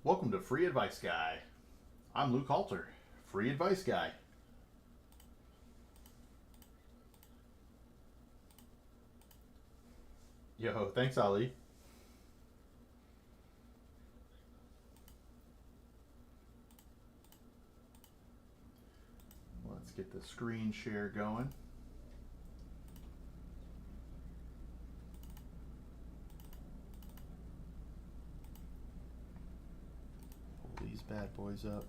Welcome to Free Advice Guy. I'm Luke Halter, Free Advice Guy. Yo, thanks, Ali. Let's get the screen share going. Pull these bad boys up.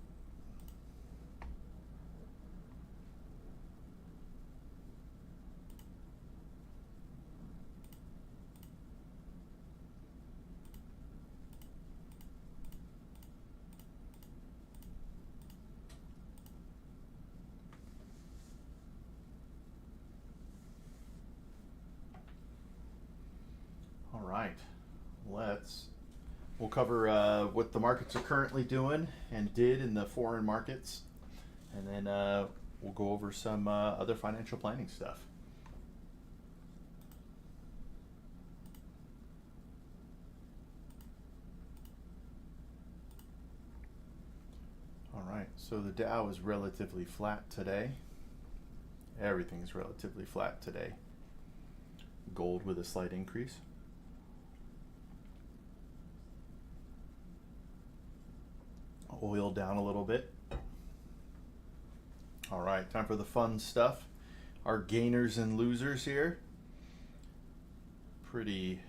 All right, we'll cover what the markets are currently doing and did in the foreign markets, and then we'll go over some other financial planning stuff. All right, so the Dow is relatively flat today. Everything's relatively flat today. Gold with a slight increase. Oil down a little bit. All right, time for the fun stuff. Our gainers and losers here. Pretty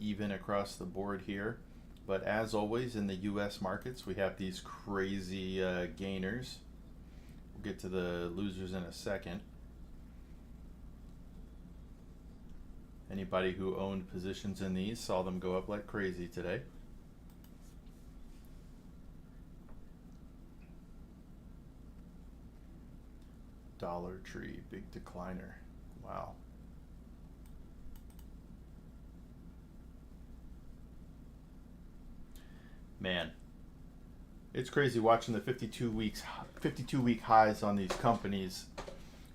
even across the board here. But as always in the US markets, we have these crazy gainers. We'll get to the losers in a second. Anybody who owned positions in these saw them go up like crazy today. Dollar Tree, big decliner. Wow. Man, it's crazy watching the 52-week highs on these companies.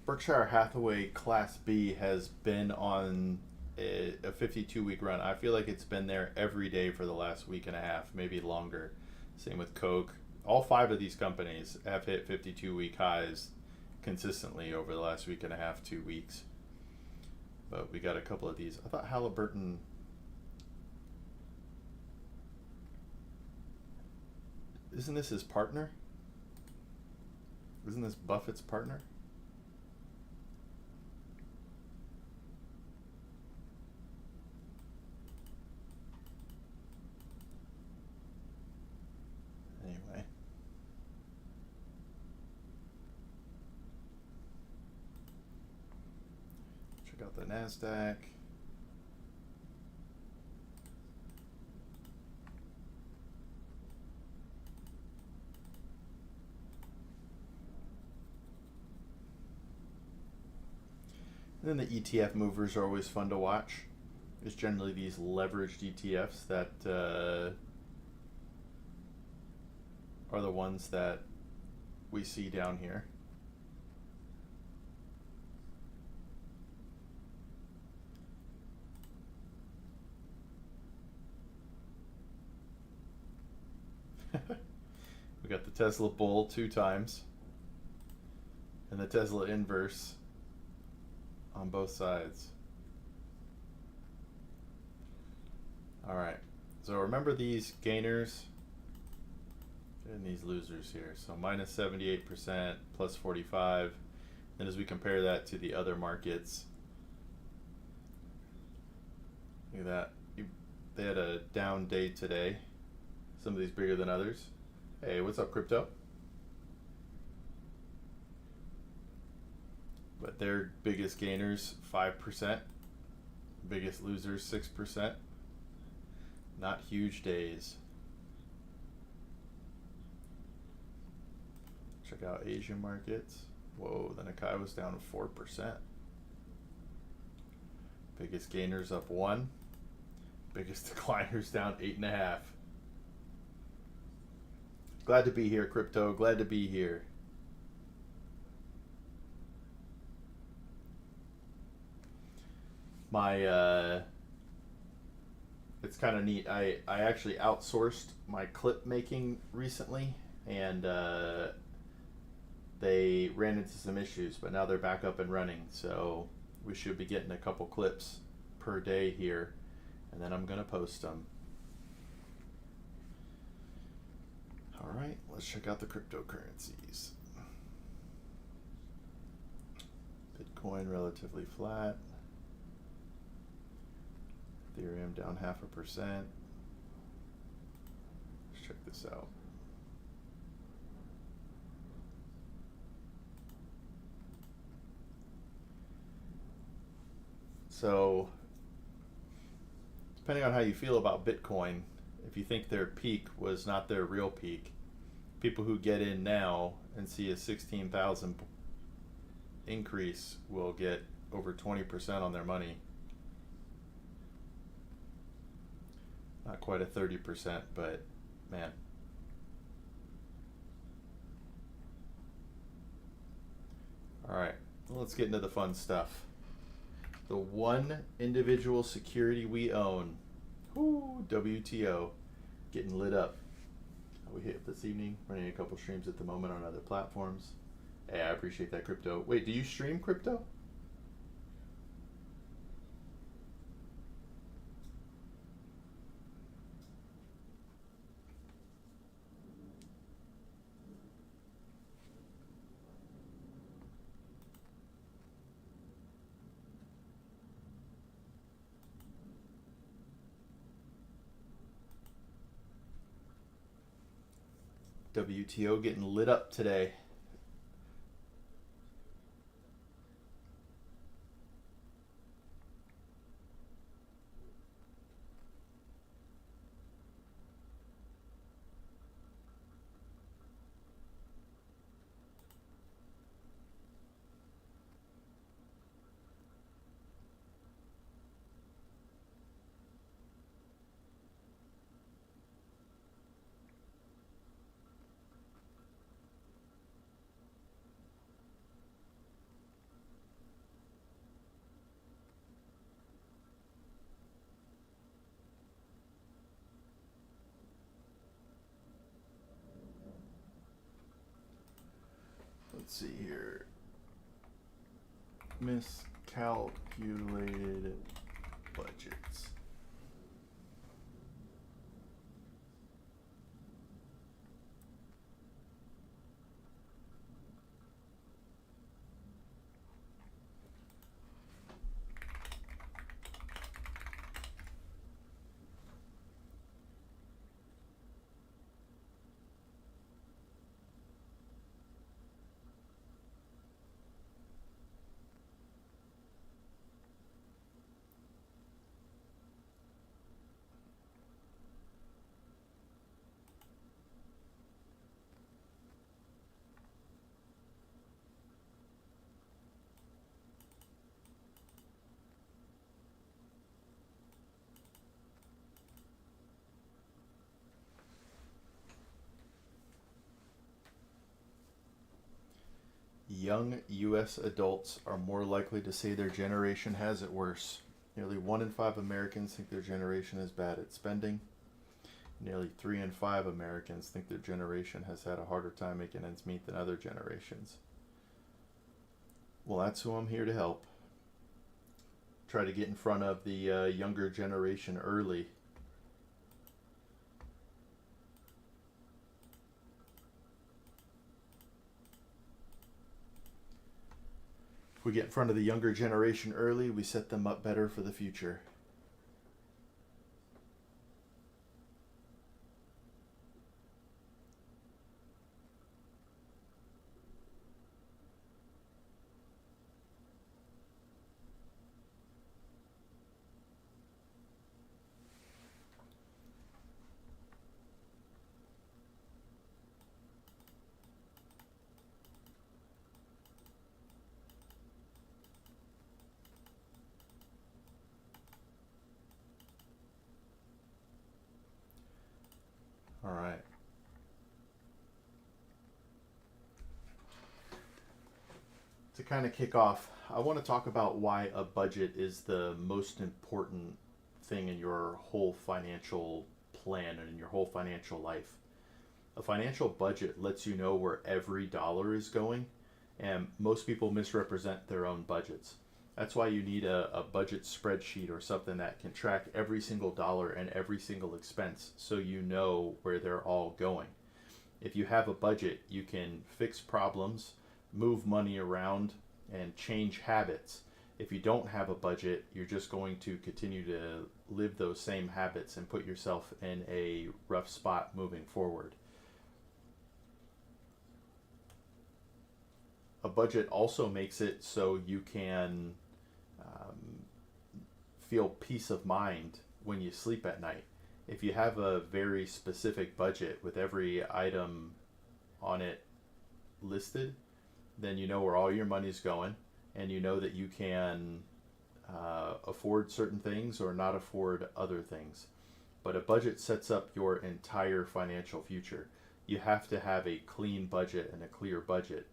Berkshire Hathaway Class B has been on a 52-week run. I feel like it's been there every day for the last week and a half, maybe longer. Same with Coke. All five of these companies have hit 52-week highs consistently over the last week and a half, 2 weeks. But we got a couple of these. I thought Halliburton. Isn't this his partner? Isn't this Buffett's partner? Anyway. Check out the NASDAQ. And then the ETF movers are always fun to watch. It's generally these leveraged ETFs that are the ones that we see down here. We got the Tesla bull 2 times and the Tesla inverse on both sides. All right, so remember these gainers and these losers here. So minus 78%, plus 45. Then as we compare that to the other markets, look at that. They had a down day today. Some of these bigger than others. Hey, what's up, crypto? But their biggest gainers, 5%. Biggest losers, 6%. Not huge days. Check out Asian markets. Whoa, the Nikkei was down 4%. Biggest gainers up 1. Biggest decliners down 8.5. Glad to be here, crypto. Glad to be here. My It's kind of neat. I actually outsourced my clip making recently, and they ran into some issues, but now they're back up and running. So we should be getting a couple clips per day here, and then I'm gonna post them. All right, let's check out the cryptocurrencies. Bitcoin relatively flat. Ethereum down 0.5%. Let's check this out. So, depending on how you feel about Bitcoin, if you think their peak was not their real peak, people who get in now and see a 16,000 increase will get over 20% on their money. Not quite a 30%, but man. All right, let's get into the fun stuff. The one individual security we own, whoo, WTO, getting lit up. We hit this evening, running a couple streams at the moment on other platforms. Hey, I appreciate that, crypto. Wait, do you stream crypto? WTO getting lit up today. Let's see here. Miscalculated budgets. Young U.S. adults are more likely to say their generation has it worse. Nearly 1 in 5 Americans think their generation is bad at spending. Nearly 3 in 5 Americans think their generation has had a harder time making ends meet than other generations. Well, that's who I'm here to help. Try to get in front of the younger generation early. If we get in front of the younger generation early, we set them up better for the future. All right. To kind of kick off, I want to talk about why a budget is the most important thing in your whole financial plan and in your whole financial life. A financial budget lets you know where every dollar is going, and most people misrepresent their own budgets. That's why you need a budget spreadsheet or something that can track every single dollar and every single expense so you know where they're all going. If you have a budget, you can fix problems, move money around, and change habits. If you don't have a budget, you're just going to continue to live those same habits and put yourself in a rough spot moving forward. A budget also makes it so you can feel peace of mind when you sleep at night. If you have a very specific budget with every item on it listed, then you know where all your money's going, and you know that you can afford certain things or not afford other things. But a budget sets up your entire financial future. You have to have a clean budget and a clear budget.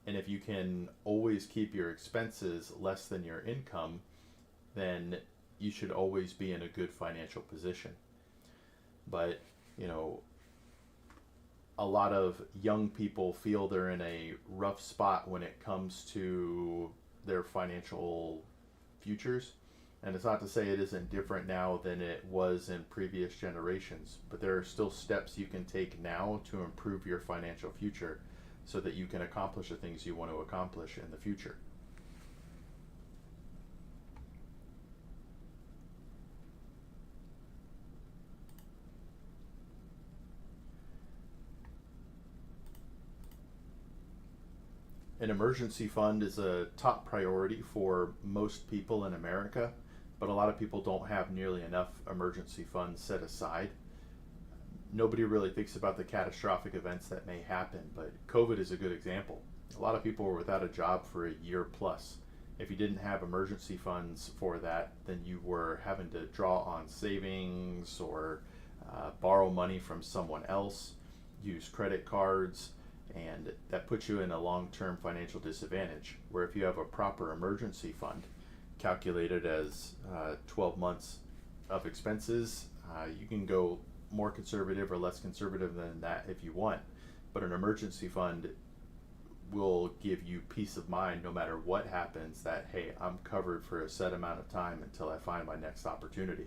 And if you can always keep your expenses less than your income, then you should always be in a good financial position. But, a lot of young people feel they're in a rough spot when it comes to their financial futures. And it's not to say it isn't different now than it was in previous generations, but there are still steps you can take now to improve your financial future so that you can accomplish the things you want to accomplish in the future. An emergency fund is a top priority for most people in America, but a lot of people don't have nearly enough emergency funds set aside. Nobody really thinks about the catastrophic events that may happen, but COVID is a good example. A lot of people were without a job for a year plus. If you didn't have emergency funds for that, then you were having to draw on savings or borrow money from someone else, use credit cards, and that puts you in a long-term financial disadvantage. Where if you have a proper emergency fund calculated as 12 months of expenses, you can go more conservative or less conservative than that if you want. But an emergency fund will give you peace of mind no matter what happens, that, hey, I'm covered for a set amount of time until I find my next opportunity.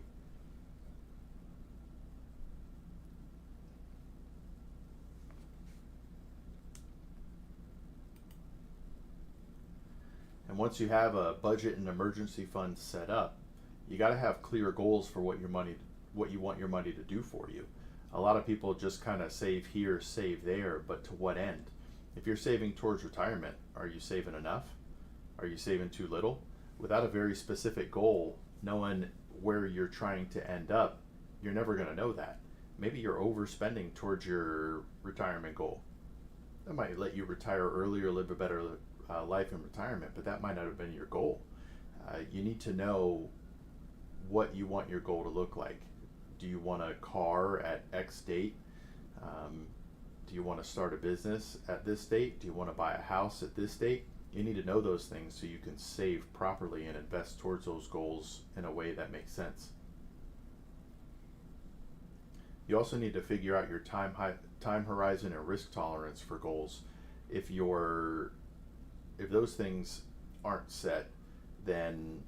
And once you have a budget and emergency fund set up, you got to have clear goals for what you want your money to do for you. A lot of people just kind of save here, save there, but to what end? If you're saving towards retirement, are you saving enough? Are you saving too little? Without a very specific goal, knowing where you're trying to end up, you're never going to know that. Maybe you're overspending towards your retirement goal. That might let you retire early or live a better life in retirement, but that might not have been your goal. You need to know what you want your goal to look like. Do you want a car at X date? Do you want to start a business at this date? Do you want to buy a house at this date? You need to know those things so you can save properly and invest towards those goals in a way that makes sense. You also need to figure out your time horizon and risk tolerance for goals. If those things aren't set, then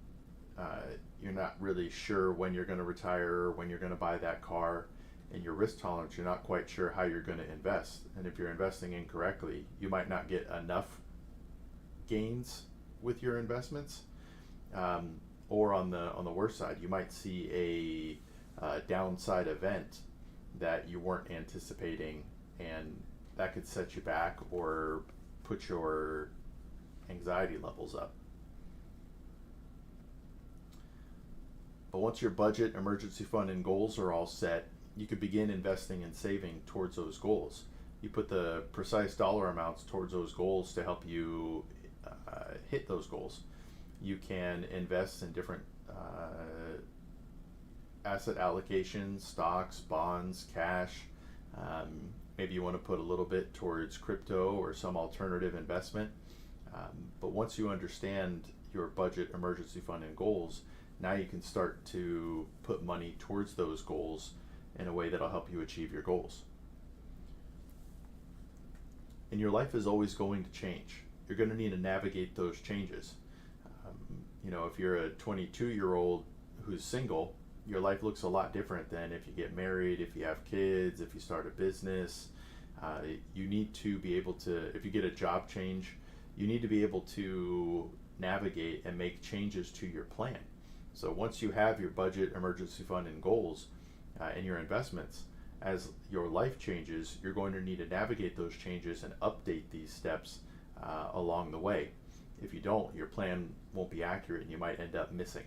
you're not really sure when you're going to retire or when you're going to buy that car. And your risk tolerance, you're not quite sure how you're going to invest. And if you're investing incorrectly, you might not get enough gains with your investments. Or on the worst side, you might see a downside event that you weren't anticipating, and that could set you back or put your anxiety levels up. But once your budget, emergency fund, and goals are all set, you could begin investing and saving towards those goals. You put the precise dollar amounts towards those goals to help you hit those goals. You can invest in different asset allocations, stocks, bonds, cash. Maybe you want to put a little bit towards crypto or some alternative investment. But once you understand your budget, emergency fund, and goals, Now you can start to put money towards those goals in a way that'll help you achieve your goals. And your life is always going to change. You're going to need to navigate those changes. If you're a 22-year-old who's single, your life looks a lot different than if you get married, if you have kids, if you start a business. You need to be able to, if you get a job change, you need to be able to navigate and make changes to your plan. So once you have your budget, emergency fund, and goals, and your investments, as your life changes, you're going to need to navigate those changes and update these steps along the way. If you don't, your plan won't be accurate and you might end up missing.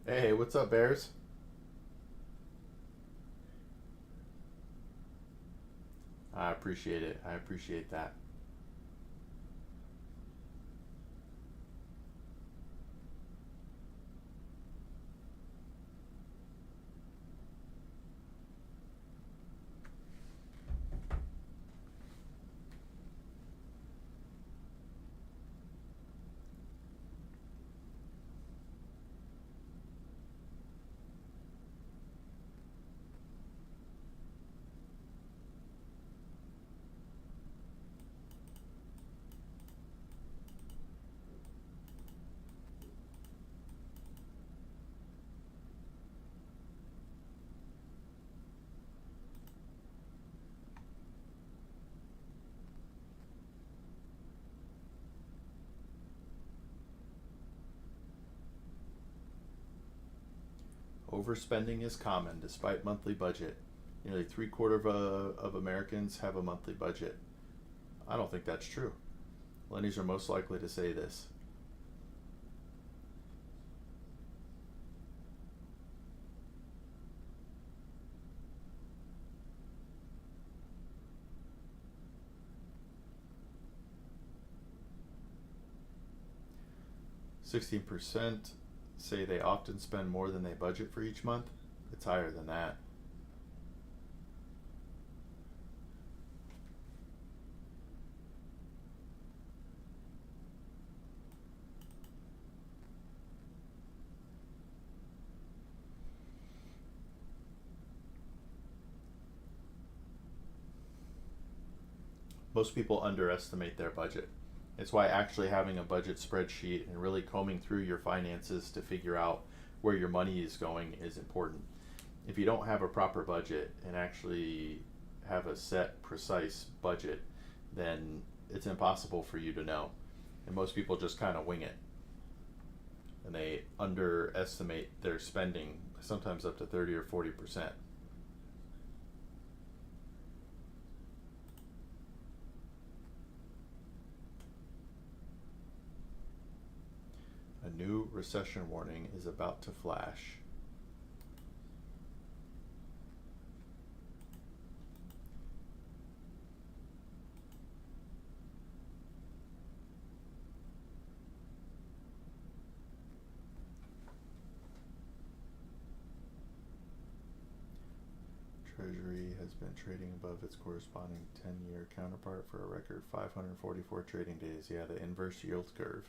Hey, what's up, Bears? I appreciate it. I appreciate that. Overspending is common despite monthly budget. Nearly three-quarter of Americans have a monthly budget. I don't think that's true. Millennials are most likely to say this. – 16% say they often spend more than they budget for each month. It's higher than that. Most people underestimate their budget. It's why actually having a budget spreadsheet and really combing through your finances to figure out where your money is going is important. If you don't have a proper budget and actually have a set, precise budget, then it's impossible for you to know. And most people just kind of wing it. And they underestimate their spending, sometimes up to 30 or 40%. A new recession warning is about to flash. Treasury has been trading above its corresponding 10-year counterpart for a record 544 trading days. Yeah, the inverse yield curve.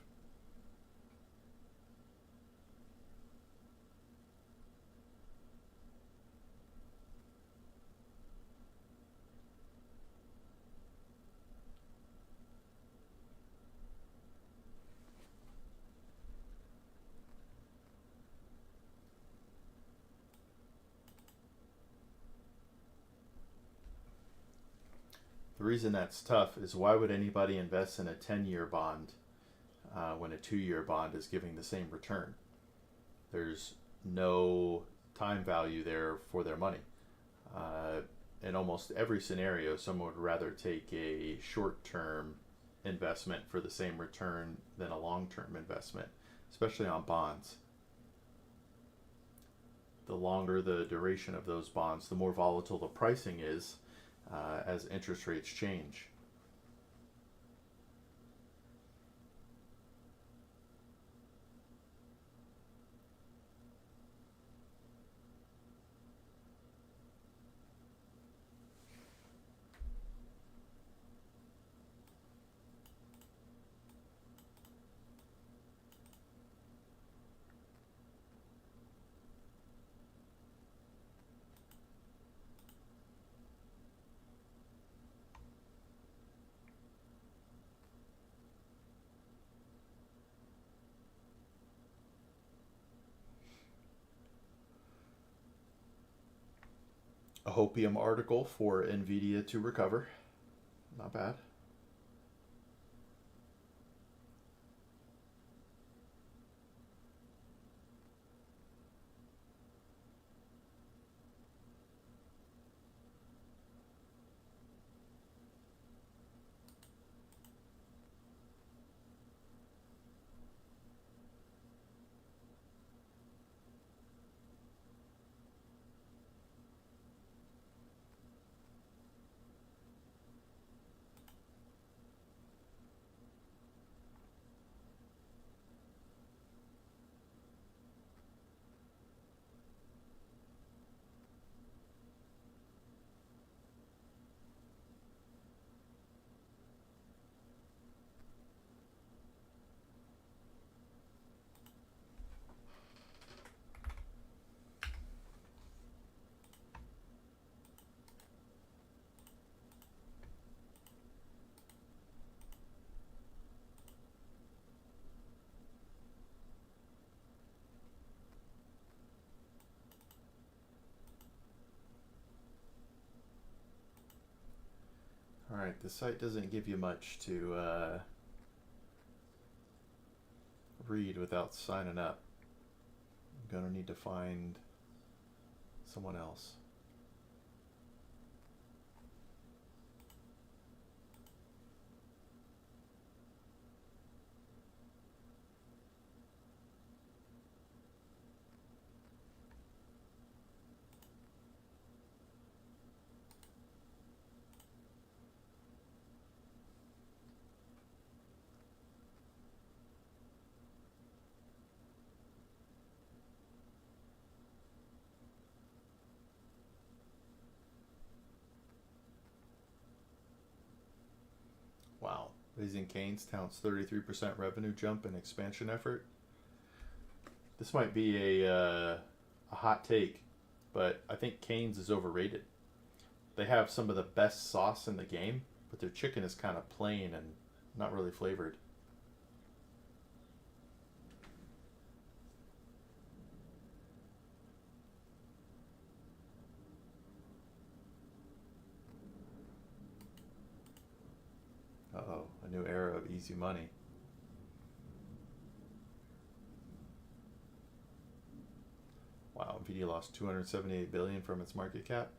The reason that's tough is why would anybody invest in a 10-year bond when a 2-year bond is giving the same return? There's no time value there for their money. In almost every scenario, someone would rather take a short-term investment for the same return than a long-term investment, especially on bonds. the longer the duration of those bonds, the more volatile the pricing is as interest rates change. A Hopium article for Nvidia to recover. Not bad. All right, the site doesn't give you much to read without signing up. I'm gonna need to find someone else. Wow. Raising Cane's touts 33% revenue jump and expansion effort. This might be a hot take, but I think Cane's is overrated. They have some of the best sauce in the game, but their chicken is kind of plain and not really flavored. Uh-oh, a new era of easy money. Wow, Nvidia lost 278 billion from its market cap.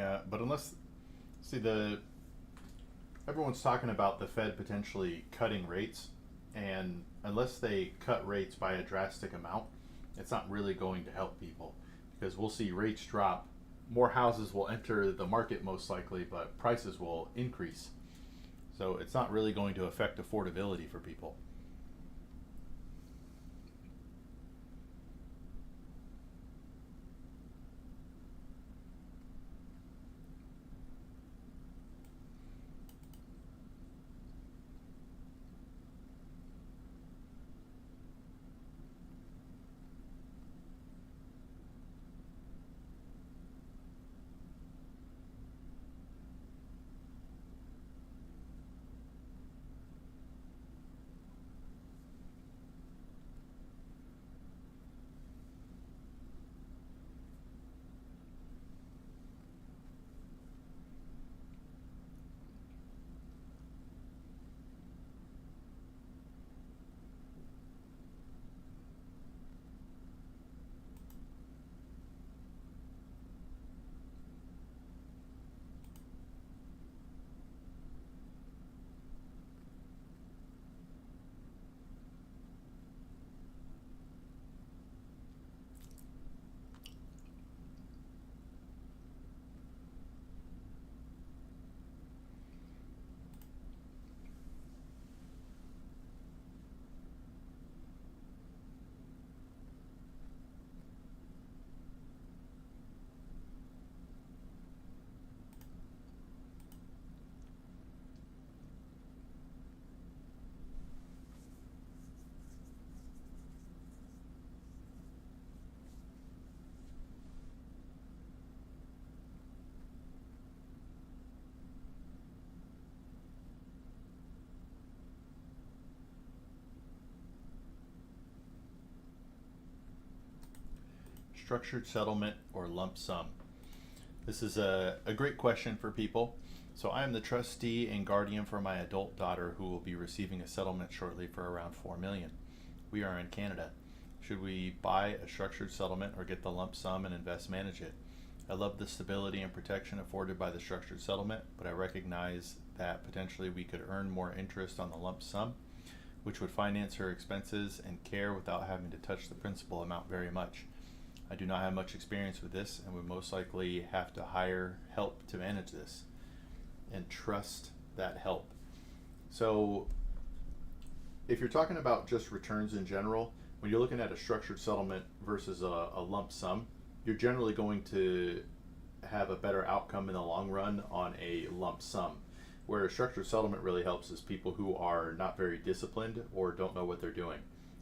Yeah, but unless see the everyone's talking about the Fed potentially cutting rates, and unless they cut rates by a drastic amount, it's not really going to help people because we'll see rates drop. More houses will enter the market most likely, but prices will increase. So it's not really going to affect affordability for people. Structured settlement or lump sum? This is a great question for people. So I am the trustee and guardian for my adult daughter who will be receiving a settlement shortly for around 4 million. We are in Canada. Should we buy a structured settlement or get the lump sum and invest manage it? I love the stability and protection afforded by the structured settlement, but I recognize that potentially we could earn more interest on the lump sum, which would finance her expenses and care without having to touch the principal amount very much. I do not have much experience with this and would most likely have to hire help to manage this and trust that help. So, if you're talking about just returns in general, when you're looking at a structured settlement versus a lump sum, you're generally going to have a better outcome in the long run on a lump sum. Where a structured settlement really helps is people who are not very disciplined or don't know what they're doing.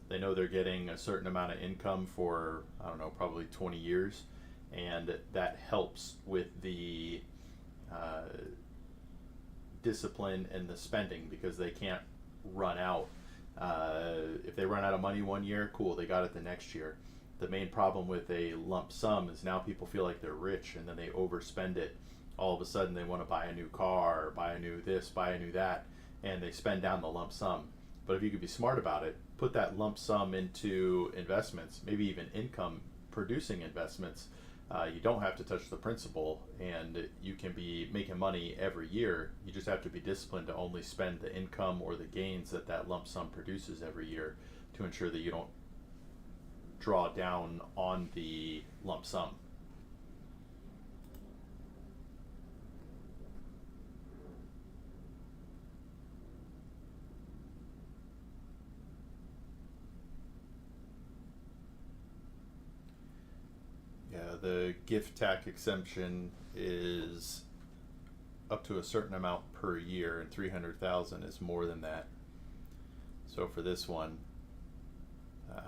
They know they're getting a certain amount of income for, I don't know, probably 20 years, and that helps with the discipline and the spending because they can't run out. If they run out of money one year, cool, they got it the next year. The main problem with a lump sum is now people feel like they're rich and then they overspend it. All of a sudden they want to buy a new car, buy a new this, buy a new that, and they spend down the lump sum. But if you could be smart about it, put that lump sum into investments, maybe even income producing investments. You don't have to touch the principal and you can be making money every year. You just have to be disciplined to only spend the income or the gains that that lump sum produces every year to ensure that you don't draw down on the lump sum. Yeah, the gift tax exemption is up to a certain amount per year, and 300,000 is more than that. So for this one, uh,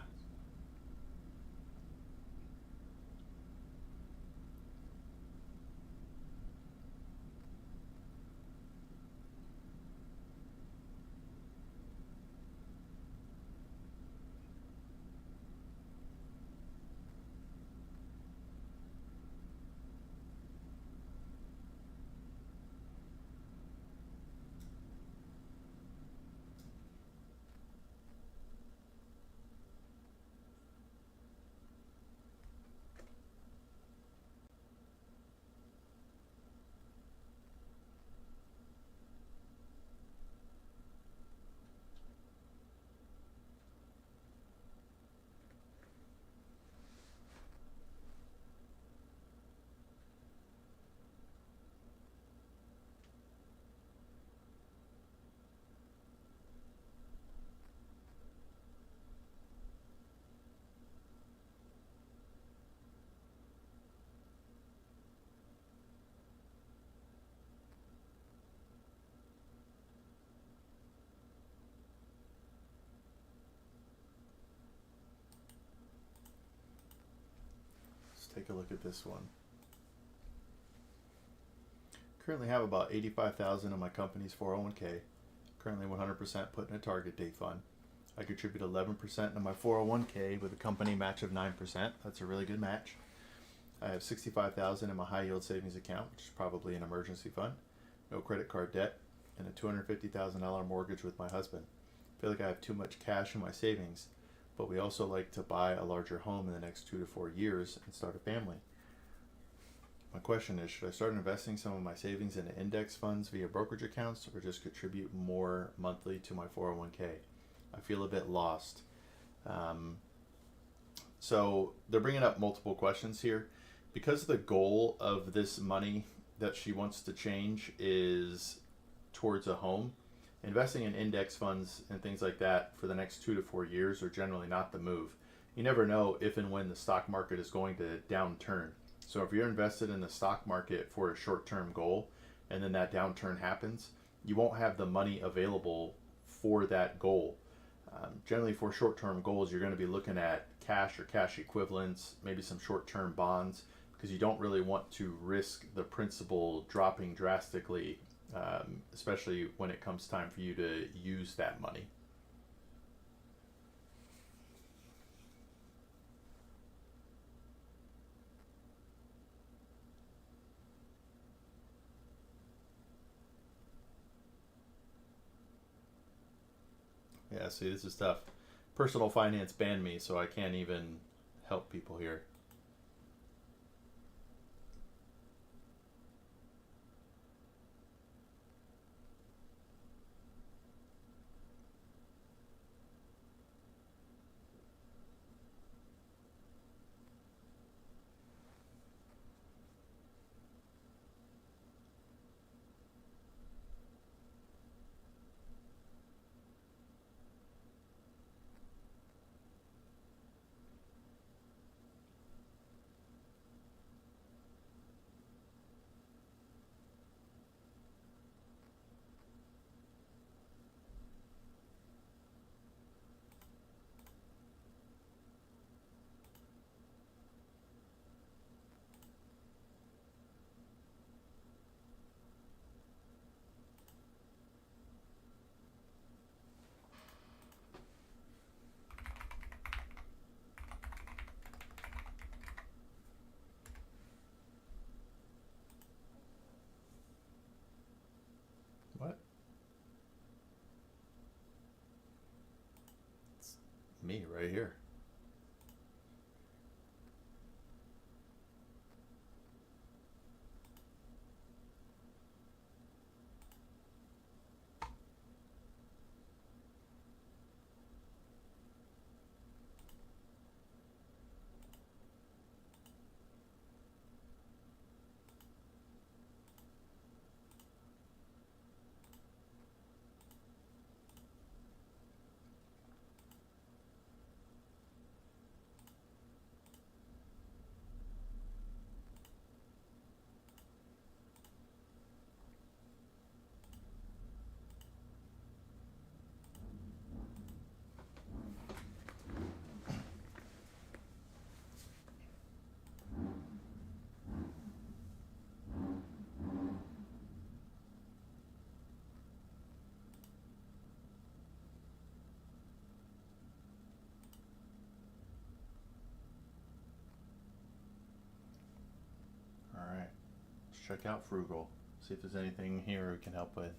a look at this one. Currently have about 85,000 in my company's 401k. Currently 100% put in a target date fund. I contribute 11% into my 401k with a company match of 9%. That's a really good match. I have 65,000 in my high yield savings account, which is probably an emergency fund. No credit card debt, and a $250,000 mortgage with my husband. I feel like I have too much cash in my savings, but we also like to buy a larger home in the next 2 to 4 years and start a family. My question is, should I start investing some of my savings into index funds via brokerage accounts or just contribute more monthly to my 401k? I feel a bit lost. So they're bringing up multiple questions here. Because the goal of this money that she wants to change is towards a home, investing in index funds and things like that for the next 2 to 4 years are generally not the move. You never know if and when the stock market is going to downturn. So if you're invested in the stock market for a short-term goal and then that downturn happens, you won't have the money available for that goal. Generally for short-term goals, you're going to be looking at cash or cash equivalents, maybe some short-term bonds, because you don't really want to risk the principal dropping drastically, especially when it comes time for you to use that money. Yeah, see, this is tough. Personal finance banned me, so I can't even help people here. What? It's me right here. All right. Let's check out Frugal. See if there's anything here we can help with.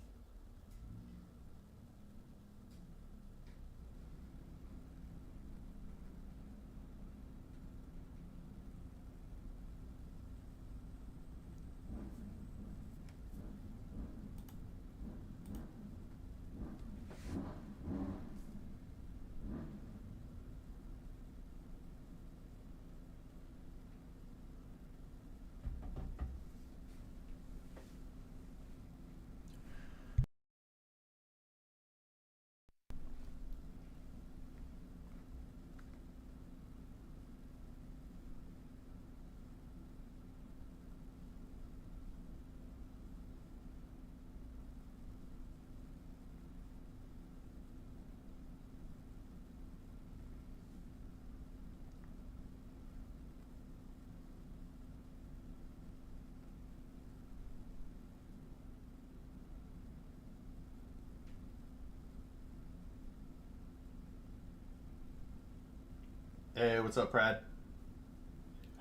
Hey, what's up, Brad?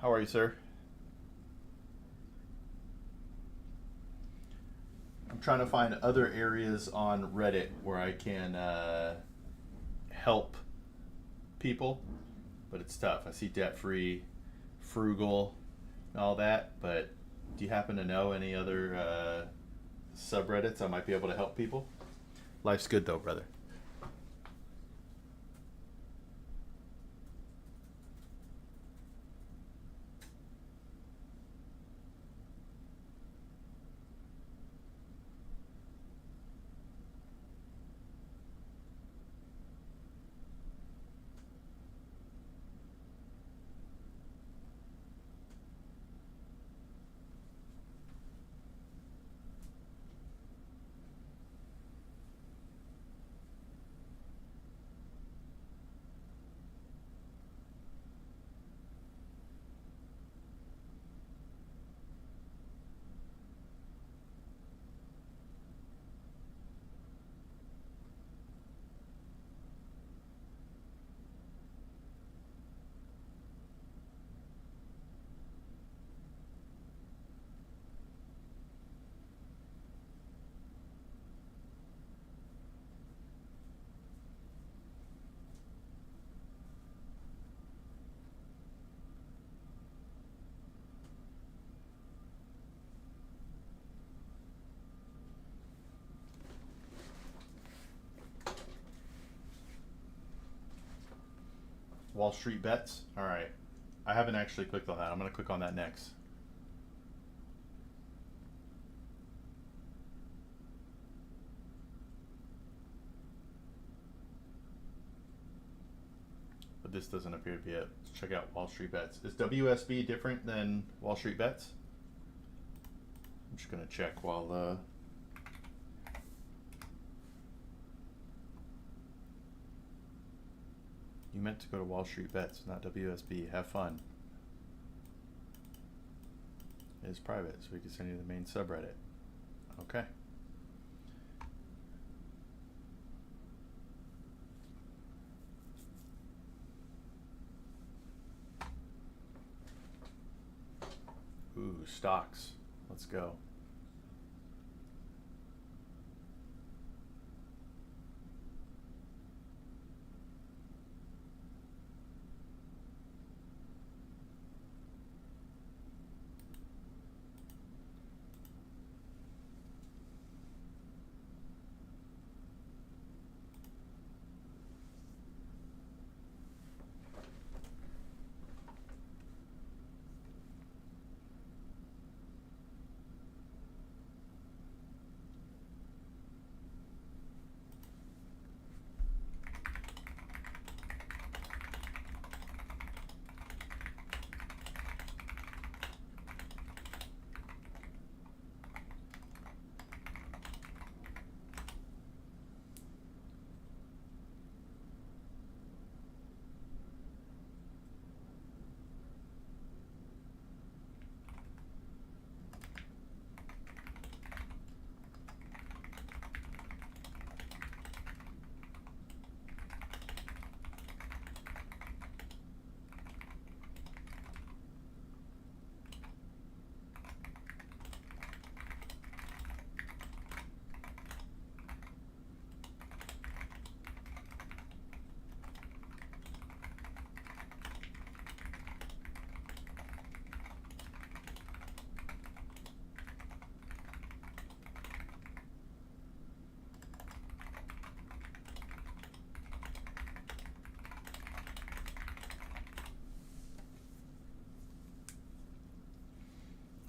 How are you, sir? I'm trying to find other areas on Reddit where I can help people, but it's tough. I see debt free, frugal, and all that, but do you happen to know any other subreddits I might be able to help people? Life's good though, brother. Wall Street bets. All right. I haven't actually clicked on that. I'm going to click on that next. But this doesn't appear to be it. Let's check out Wall Street bets. Is WSB different than Wall Street bets? I'm just going to check while you meant to go to Wall Street bets, not WSB. Have fun. It is private, so we can send you the main subreddit. Okay. Ooh, stocks. Let's go.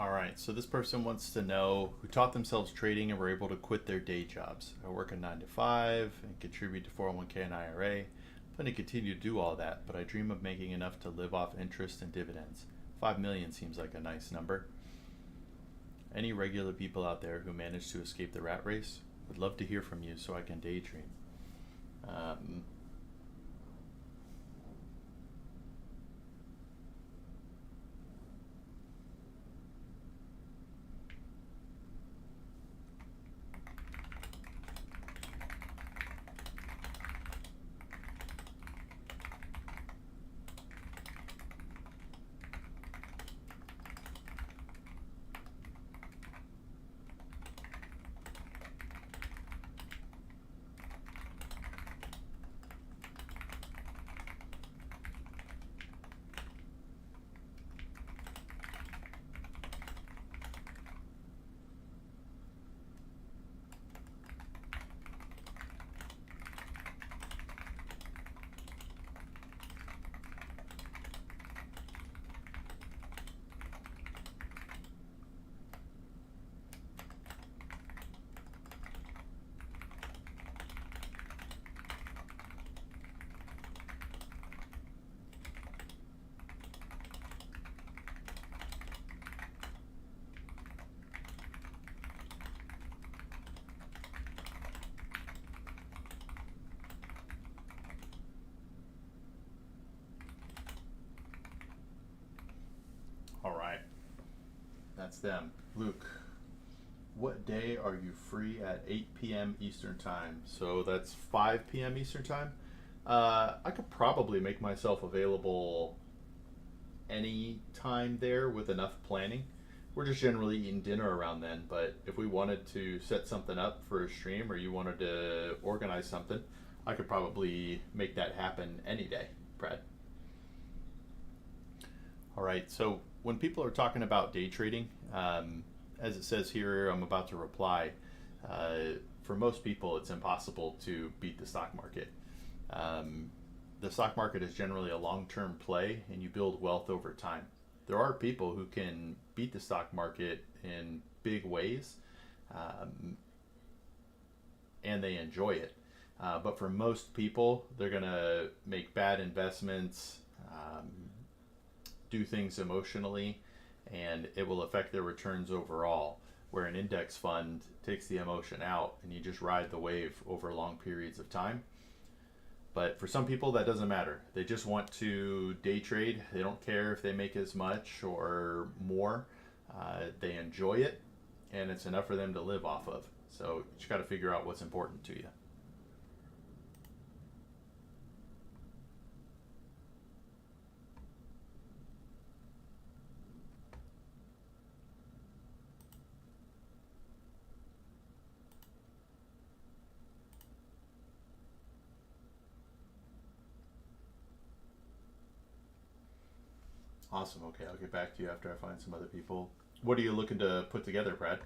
All right, so this person wants to know who taught themselves trading and were able to quit their day jobs. I work a 9 to 5 and contribute to 401k and IRA. Plan to continue to do all that, but I dream of making enough to live off interest and dividends. 5 million seems like a nice number. Any regular people out there who managed to escape the rat race? Would love to hear from you so I can daydream. Um, that's them. Luke, what day are you free at 8 p.m. Eastern Time? So that's 5 p.m. Eastern Time. I could probably make myself available any time there with enough planning. We're just generally eating dinner around then, but if we wanted to set something up for a stream or you wanted to organize something, I could probably make that happen any day, Brad. All right, so when people are talking about day trading, as it says here, I'm about to reply. For most people, it's impossible to beat the stock market. Um, the stock market is generally a long term play, and you build wealth over time. There are people who can beat the stock market in big ways, um, and they enjoy it. But for most people, they're going to make bad investments, do things emotionally, and it will affect their returns overall. Where an index fund takes the emotion out and you just ride the wave over long periods of time. But for some people, that doesn't matter. They just want to day trade. They don't care if they make as much or more. They enjoy it, and it's enough for them to live off of. So you just got to figure out what's important to you. Awesome. Okay, I'll get back to you after I find some other people. What are you looking to put together, Brad?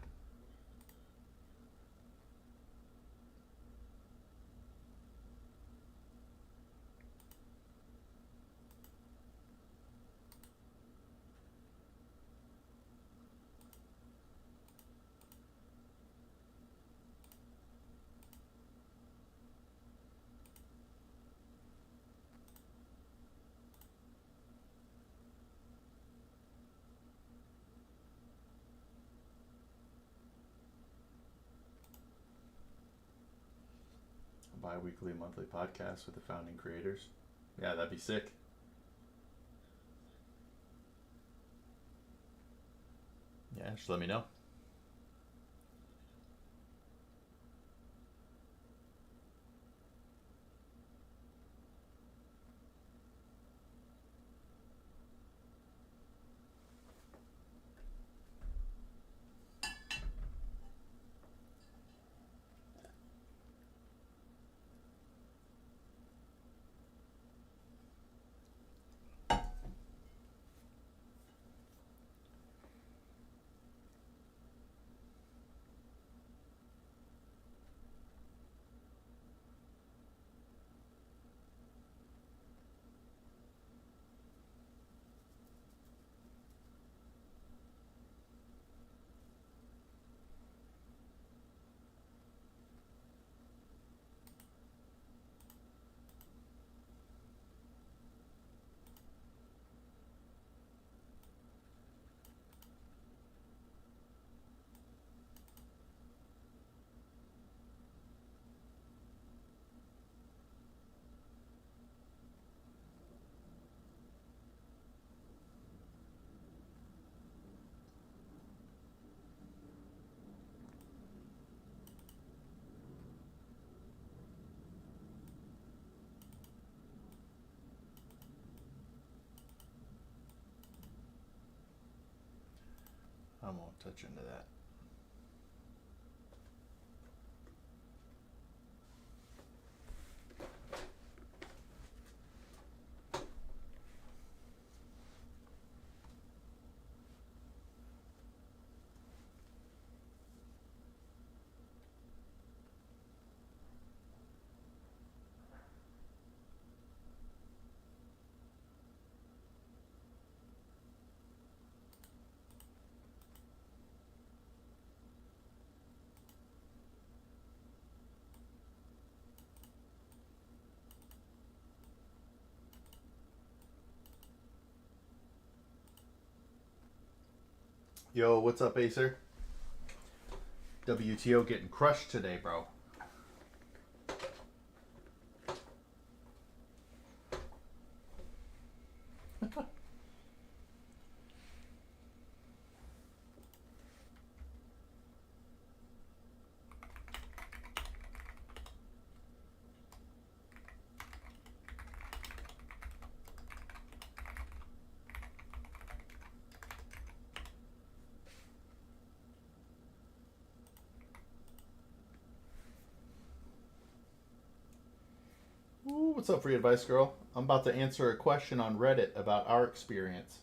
A bi-weekly, monthly podcast with the founding creators. Yeah, that'd be sick. Yeah, just let me know. I won't touch into that. Yo, what's up, Acer? WTO getting crushed today, bro. What's up, Free Advice Girl? I'm about to answer a question on Reddit about our experience.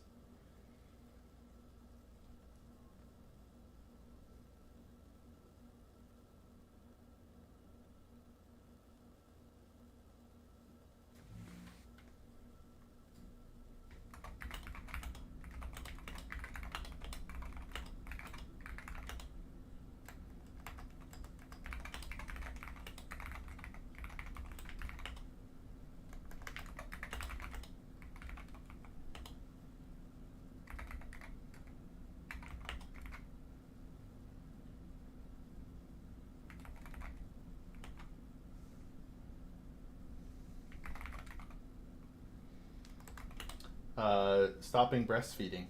Stopping breastfeeding.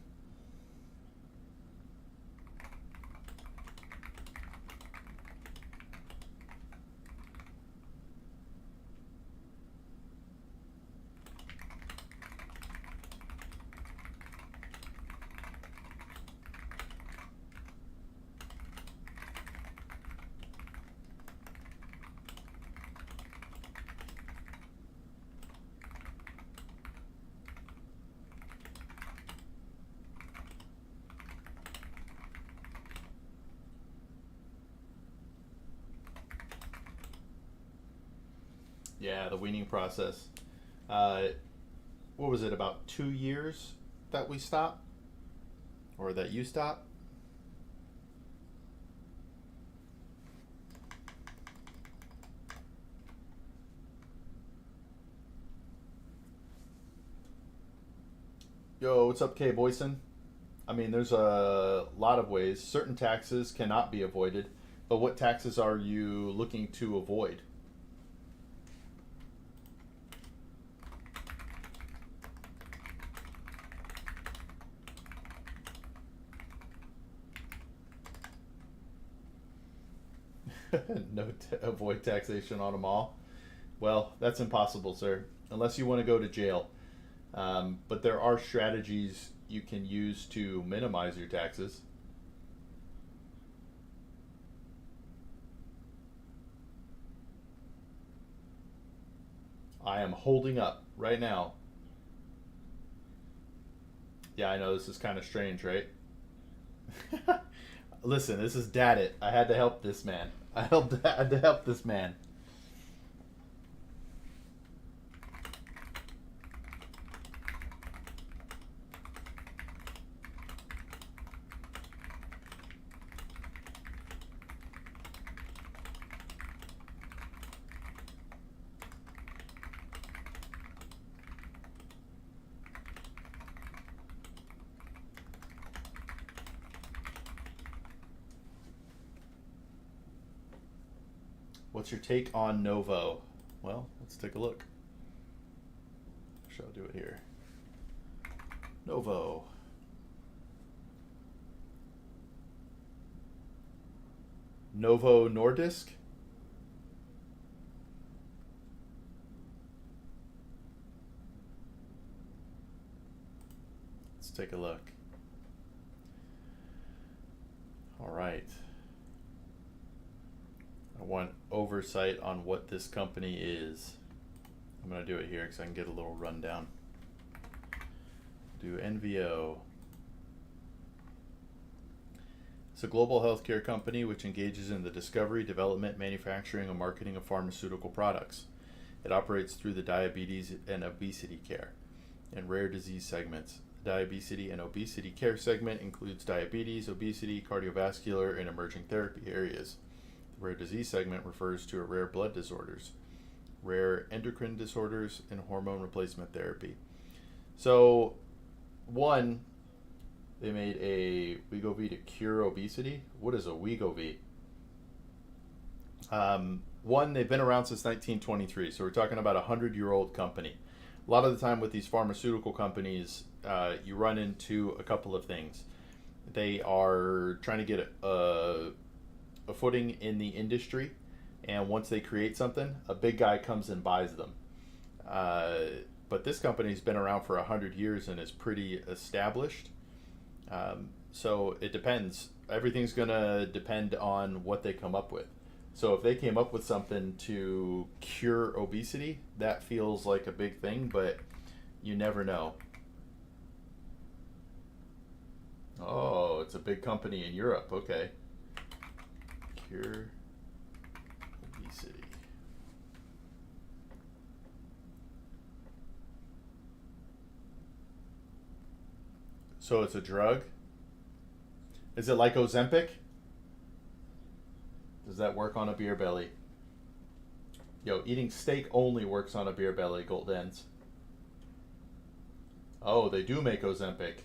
Yeah, the weaning process. Uh, what was it, about 2 years that we stopped? Or that you stopped? Yo, what's up, K Boyson? I mean, there's a lot of ways. Certain taxes cannot be avoided, but what taxes are you looking to avoid? No, avoid taxation on them all. Well, that's impossible, sir, unless you want to go to jail. But there are strategies you can use to minimize your taxes. I am holding up right now. Yeah, I know this is kind of strange, right? Listen, this is Dadit. I had to help this man. I had to help this man. What's your take on Novo? Well, let's take a look. I'll do it here. Novo. Novo Nordisk. Let's take a look. All right. I want oversight on what this company is. I'm going to do it here because I can get a little rundown. Do NVO. It's a global healthcare company which engages in the discovery, development, manufacturing, and marketing of pharmaceutical products. It operates through the diabetes and obesity care and rare disease segments. The diabetes and obesity care segment includes diabetes, obesity, cardiovascular, and emerging therapy areas. The rare disease segment refers to rare blood disorders, rare endocrine disorders, and hormone replacement therapy. So, one, they made a Wegovy to cure obesity. What is a Wegovy? One, they've been around since 1923, so we're talking about a 100-year-old company. A lot of the time with these pharmaceutical companies, you run into a couple of things. They are trying to get a footing in the industry, and once they create something, a big guy comes and buys them. But this company's been around for 100 years and is pretty established. So it depends. Everything's going to depend on what they come up with. So if they came up with something to cure obesity, that feels like a big thing, but you never know. Oh, it's a big company in Europe. Okay. Cure obesity. So it's a drug? Is it like Ozempic? Does that work on a beer belly? Yo, eating steak only works on a beer belly, Gold Ends. Oh, they do make Ozempic.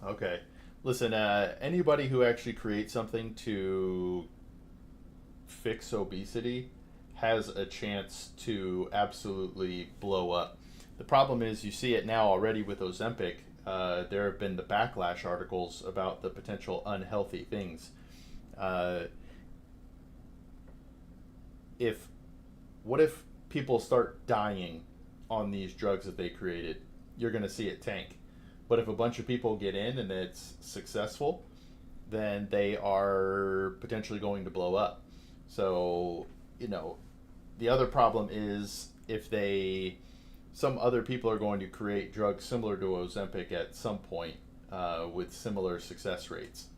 Okay. Listen, anybody who actually creates something to fix obesity has a chance to absolutely blow up. The problem is, you see it now already with Ozempic. There have been the backlash articles about the potential unhealthy things. Uh, if What if people start dying on these drugs that they created? You're going to see it tank. But if a bunch of people get in and it's successful, then they are potentially going to blow up. So, you know, the other problem is if they, some other people are going to create drugs similar to Ozempic at some point with similar success rates.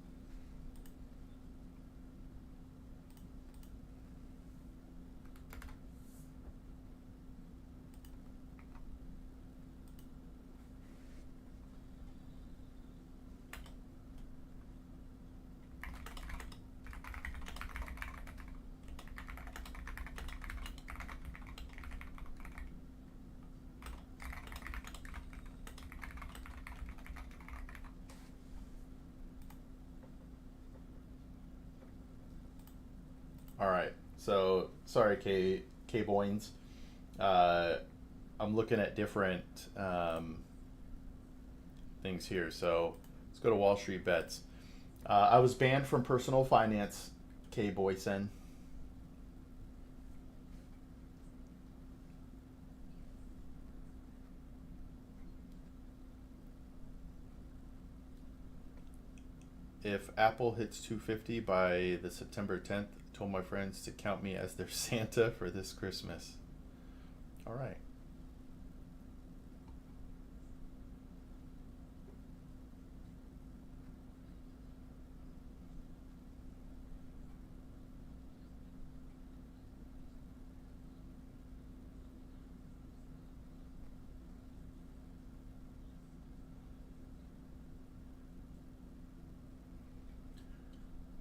All right. So sorry, K Boynes. Uh, I'm looking at different things here. So let's go to Wall Street Bets. I was banned from personal finance, K Boysen. If Apple hits 250 by the September 10th, I told my friends to count me as their Santa for this Christmas. All right.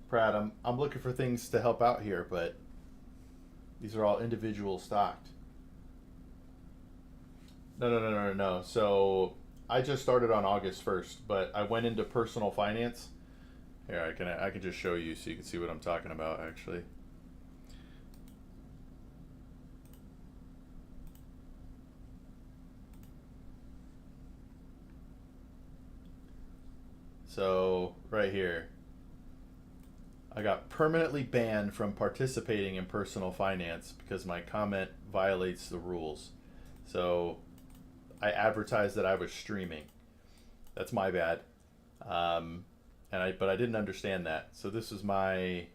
Brad, I'm looking for things to help out here, but these are all individual stocked. No, no, no, no, no, no. So I just started on August 1st, but I went into personal finance. Here, I can just show you so you can see what I'm talking about actually. So right here, I got permanently banned from participating in personal finance because my comment violates the rules. So I advertised that I was streaming. That's my bad. Um, but I didn't understand that. So this is my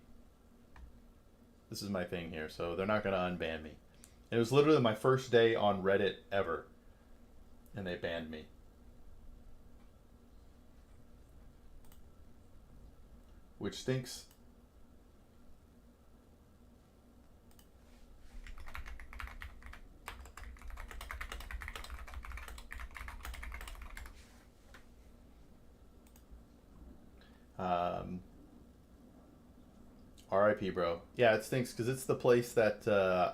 thing here. So they're not gonna unban me. It was literally my first day on Reddit ever, and they banned me, which stinks. Um, RIP, bro. Yeah, it stinks because it's the place that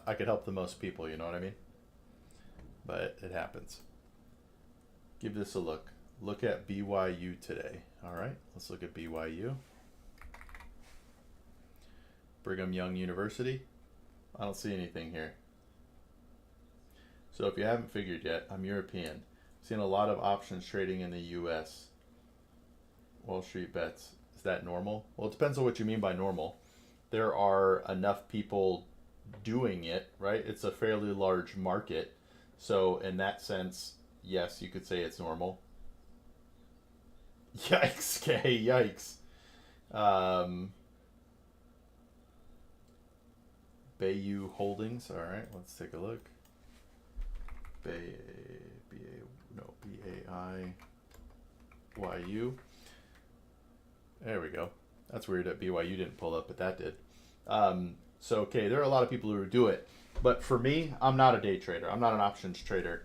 I could help the most people. You know what I mean? But it happens. Give this a look. Look at BYU today. All right, let's look at BYU. Brigham Young University. I don't see anything here. So if you haven't figured yet, I'm European. Seeing a lot of options trading in the US. Wall Street Bets. Is that normal? Well, it depends on what you mean by normal. There are enough people doing it, right? It's a fairly large market. So in that sense, yes, you could say it's normal. Yikes, Kay, yikes. Um, Bayou Holdings. All right, let's take a look. Bay, B A, no, B A I Y U. There we go. That's weird that BYU didn't pull up, but that did. So, okay, there are a lot of people who do it. But for me, I'm not a day trader. I'm not an options trader.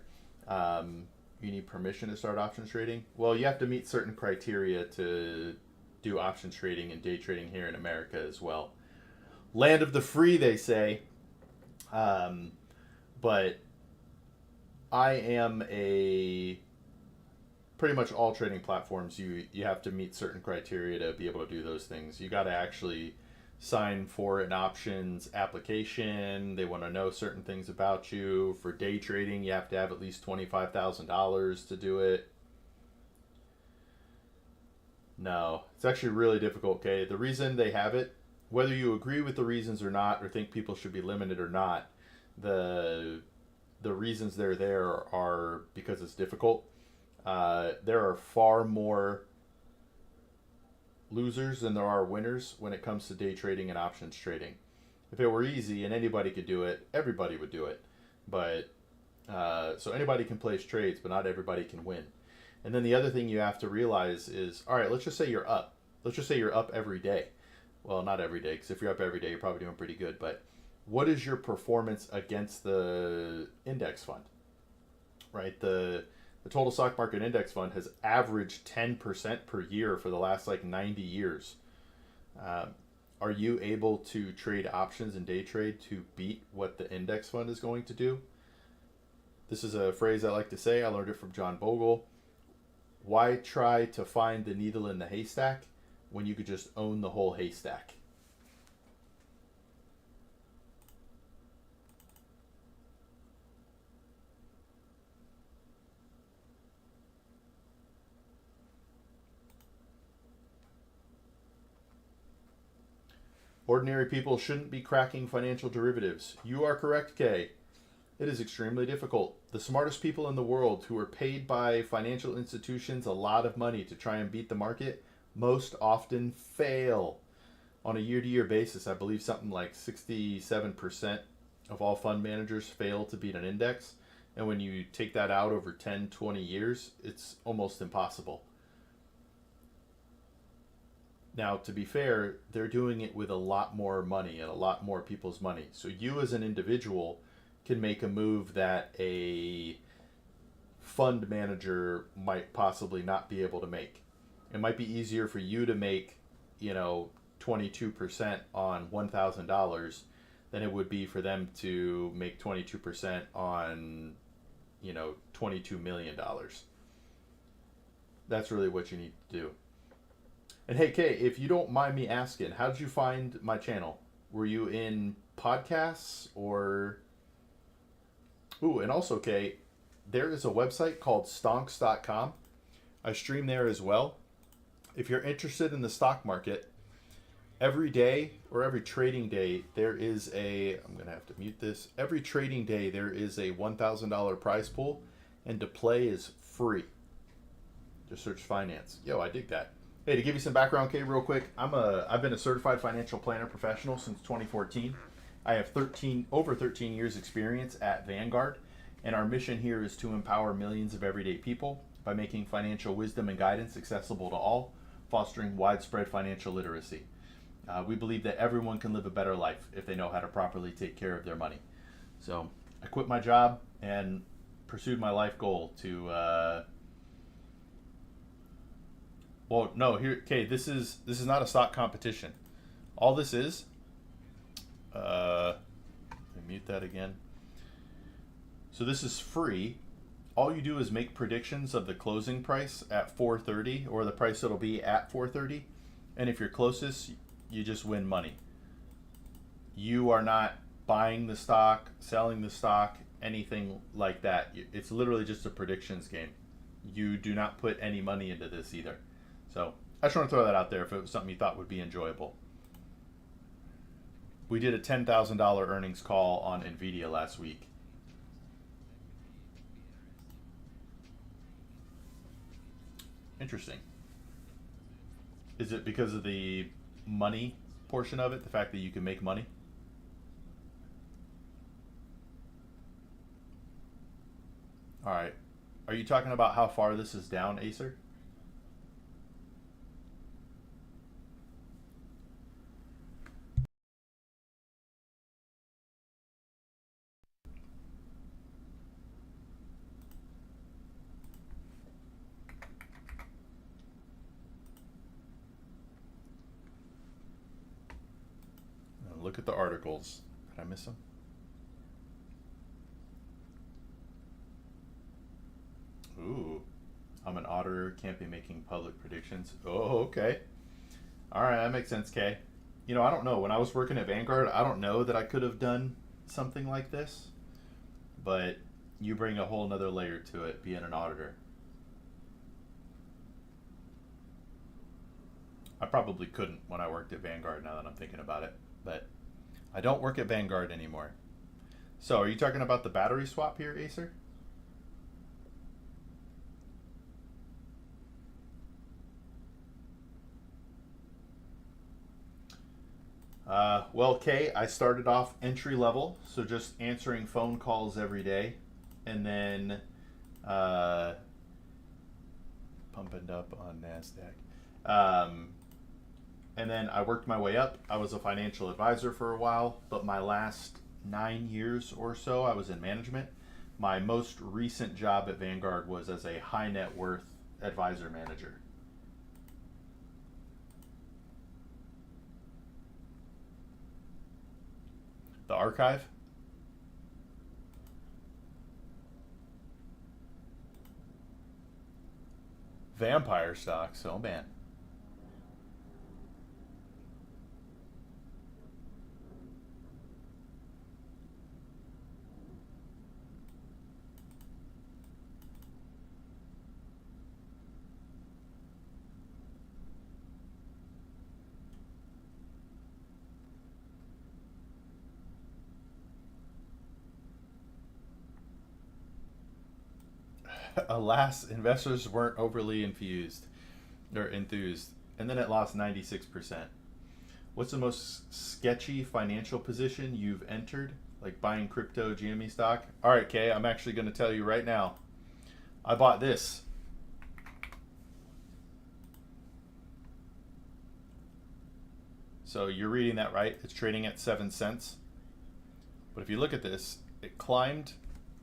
You need permission to start options trading? Well, you have to meet certain criteria to do options trading and day trading here in America as well. Land of the free, they say. But I am a pretty much all trading platforms. You have to meet certain criteria to be able to do those things. You got to actually sign for an options application. They want to know certain things about you. For day trading, you have to have at least $25,000 to do it. No, it's actually really difficult. Okay, the reason they have it, whether you agree with the reasons or not, or think people should be limited or not, the the reasons they're there are because it's difficult. There are far more losers than there are winners when it comes to day trading and options trading. If it were easy and anybody could do it, everybody would do it. But so anybody can place trades, but not everybody can win. And then the other thing you have to realize is, all right, let's just say you're up. Let's just say you're up every day. Well, not every day, because if you're up every day, you're probably doing pretty good. But what is your performance against the index fund? Right, the total stock market index fund has averaged 10% per year for the last like 90 years. Um, are you able to trade options and day trade to beat what the index fund is going to do? This is a phrase I like to say. I learned it from John Bogle. Why try to find the needle in the haystack when you could just own the whole haystack? Ordinary people shouldn't be cracking financial derivatives. You are correct, Kay. It is extremely difficult. The smartest people in the world who are paid by financial institutions a lot of money to try and beat the market most often fail. On a year to year basis, I believe something like 67% of all fund managers fail to beat an index. And when you take that out over 10, 20 years, it's almost impossible. Now, to be fair, they're doing it with a lot more money and a lot more people's money. So you as an individual can make a move that a fund manager might possibly not be able to make. It might be easier for you to make, you know, 22% on $1,000 than it would be for them to make 22% on, $22 million. That's really what you need to do. And hey, Kay, if you don't mind me asking, how did you find my channel? Were you in podcasts or? Ooh, and also, Kay, there is a website called stonks.com. I stream there as well. If you're interested in the stock market, every day or every trading day, there is a. I'm going to have to mute this. Every trading day, there is a $1,000 prize pool, and to play is free. Just search finance. Yo, I dig that. Hey, to give you some background, Kay, real quick, I've been a certified financial planner professional since 2014. I have over 13 years experience at Vanguard, and our mission here is to empower millions of everyday people by making financial wisdom and guidance accessible to all, fostering widespread financial literacy. We believe that everyone can live a better life if they know how to properly take care of their money. So I quit my job and pursued my life goal to well, no, here, okay, this is not a stock competition. All this is, let me mute that again. So this is free. All you do is make predictions of the closing price at 4:30 or the price it'll be at 4:30, and if you're closest, you just win money. You are not buying the stock, selling the stock, anything like that. It's literally just a predictions game. You do not put any money into this either. So I just want to throw that out there if it was something you thought would be enjoyable. We did a $10,000 earnings call on Nvidia last week. Interesting. Is it because of the money portion of it, the fact that you can make money? All right. Are you talking about how far this is down, Acer? Look at the articles. Did I miss them? Ooh, I'm an auditor, can't be making public predictions. Oh, okay. All right, that makes sense, Kay. You know, I don't know. When I was working at Vanguard, I don't know that I could have done something like this, but you bring a whole nother layer to it being an auditor. I probably couldn't when I worked at Vanguard now that I'm thinking about it, but I don't work at Vanguard anymore. So, are you talking about the battery swap here, Acer? Well, Kay, I started off entry level, so just answering phone calls every day, and then uh, pumping up on Nasdaq. And then I worked my way up. I was a financial advisor for a while, but my last 9 years or so, I was in management. My most recent job at Vanguard was as a high net worth advisor manager. The archive? Vampire stocks. Oh man. Alas, investors weren't overly infused or enthused, and then it lost 96%. What's the most sketchy financial position you've entered? Like buying crypto GME stock? All right, Kay, I'm actually going to tell you right now. I bought this. So you're reading that right. It's trading at 7 cents. But if you look at this, it climbed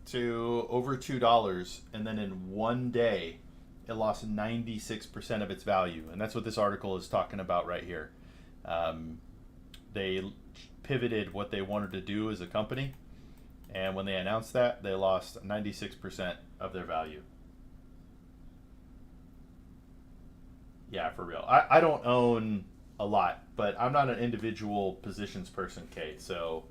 to over $2, and then in one day, it lost 96% of its value. And that's what this article is talking about right here. Um, they pivoted what they wanted to do as a company, and when they announced that, they lost 96% of their value. Yeah, for real. I don't own a lot, but I'm not an individual positions person, Kate. So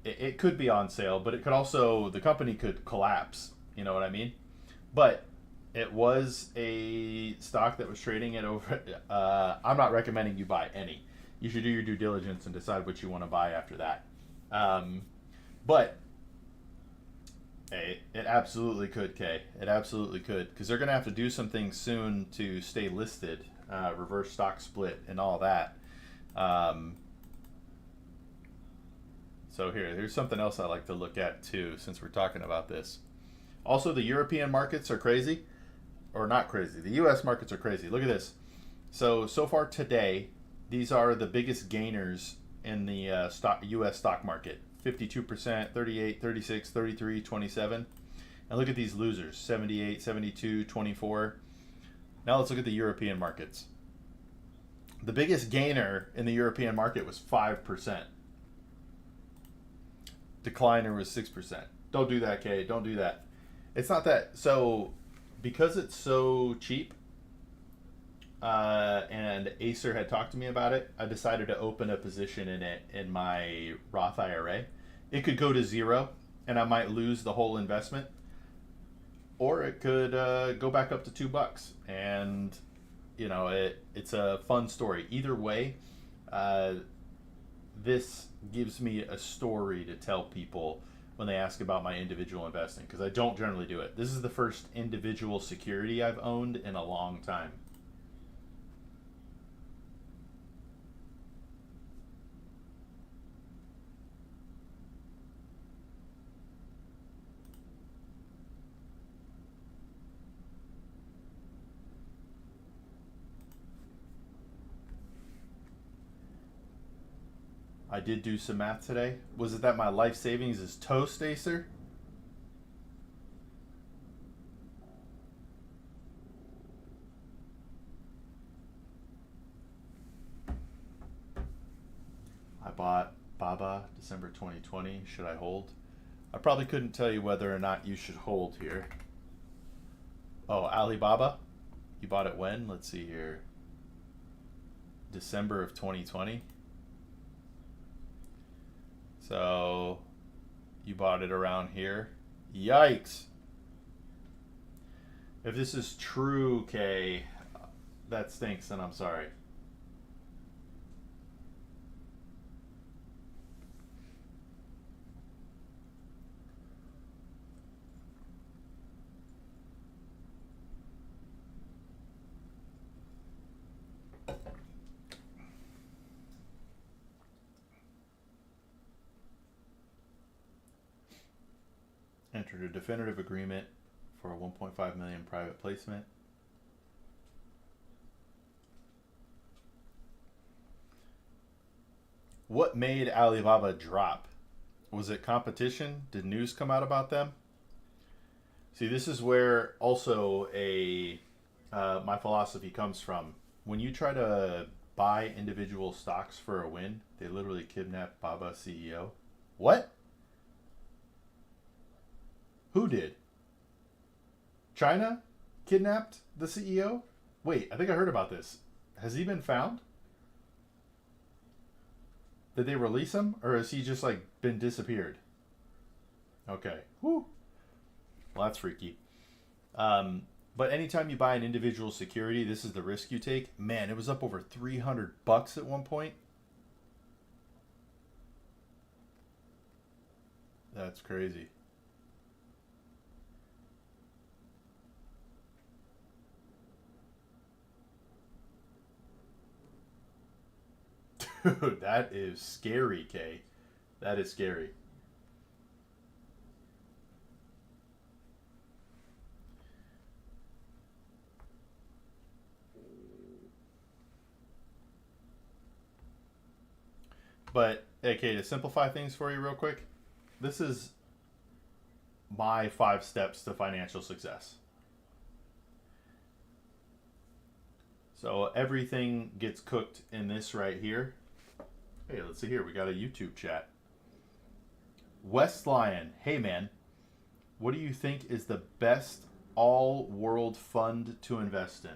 it could be on sale, but it could also, the company could collapse. You know what I mean? But it was a stock that was trading at over. I'm not recommending you buy any. You should do your due diligence and decide what you want to buy after that. Um, but hey, it absolutely could, Kay. It absolutely could, because they're going to have to do some things soon to stay listed, reverse stock split, and all that. Um, so here's something else I like to look at too, since we're talking about this. Also, the European markets are crazy, or not crazy. The U.S. markets are crazy. Look at this. So far today, these are the biggest gainers in the U.S. stock market. 52%, 38, 36, 33, 27. And look at these losers, 78, 72, 24. Now let's look at the European markets. The biggest gainer in the European market was 5%. Decliner was 6%. Don't do that, Kay. Don't do that. It's not that. So, because it's so cheap, and Acer had talked to me about it, I decided to open a position in it in my Roth IRA. It could go to zero, and I might lose the whole investment, or it could go back up to $2, and it's a fun story. Either way, uh, this gives me a story to tell people when they ask about my individual investing, because I don't generally do it. This is the first individual security I've owned in a long time. I did do some math today. Was it that my life savings is toast, Acer? I bought Baba December 2020. Should I hold? I probably couldn't tell you whether or not you should hold here. Oh, Alibaba? You bought it when? Let's see here. December of 2020. So you bought it around here. Yikes. If this is true, Kay, that stinks and I'm sorry. Entered a definitive agreement for a 1.5 million private placement. What made Alibaba drop? Was it competition? Did news come out about them? See, this is where also a my philosophy comes from. When you try to buy individual stocks for a win, they literally kidnap Baba CEO. What? Who did? China kidnapped the CEO? Wait, I think I heard about this. Has he been found? Did they release him, or has he just like been disappeared? Okay. Whew. Well, that's freaky. But anytime you buy an individual security, this is the risk you take. Man, it was up over $300 at one point. That's crazy. Dude, that is scary, Kay. That is scary. But, okay, to simplify things for you real quick, this is my 5 steps to financial success. So everything gets cooked in this right here. Hey, let's see here. We got a YouTube chat. West Lion, hey man, what do you think is the best all world fund to invest in?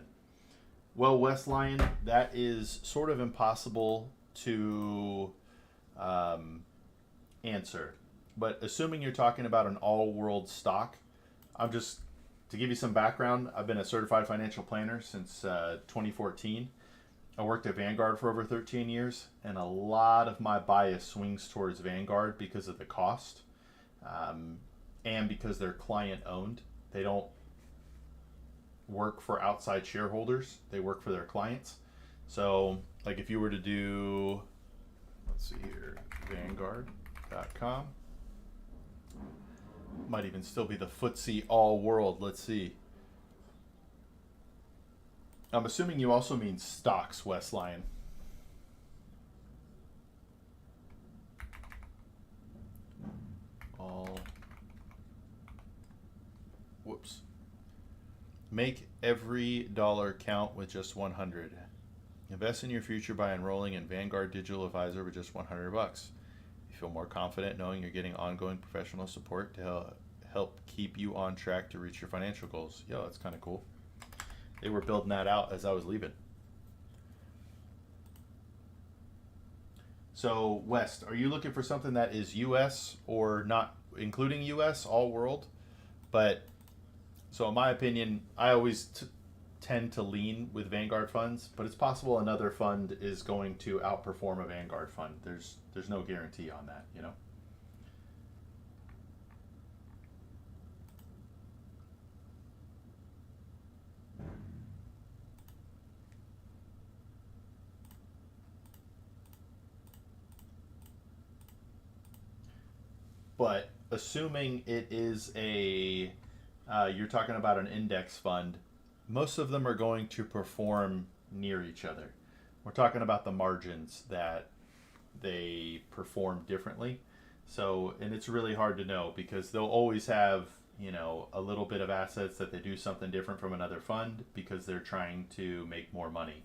Well, West Lion, that is sort of impossible to answer. But assuming you're talking about an all world stock, I'm just, to give you some background, I've been a certified financial planner since 2014. I worked at Vanguard for over 13 years, and a lot of my bias swings towards Vanguard because of the cost and because they're client owned. They don't work for outside shareholders, they work for their clients. So, like if you were to do, let's see here, Vanguard.com, might even still be the FTSE All World. Let's see. I'm assuming you also mean stocks, West Lion. All. Whoops. Make every dollar count with just 100. Invest in your future by enrolling in Vanguard Digital Advisor with just $100. You feel more confident knowing you're getting ongoing professional support to help keep you on track to reach your financial goals. Yo, that's kind of cool. They were building that out as I was leaving. So, West, are you looking for something that is US or not including US, all world? But, so in my opinion, I always tend to lean with Vanguard funds, but it's possible another fund is going to outperform a Vanguard fund. There's no guarantee on that, you know? But assuming it is you're talking about an index fund, most of them are going to perform near each other. We're talking about the margins that they perform differently. So, and it's really hard to know because they'll always have, a little bit of assets that they do something different from another fund because they're trying to make more money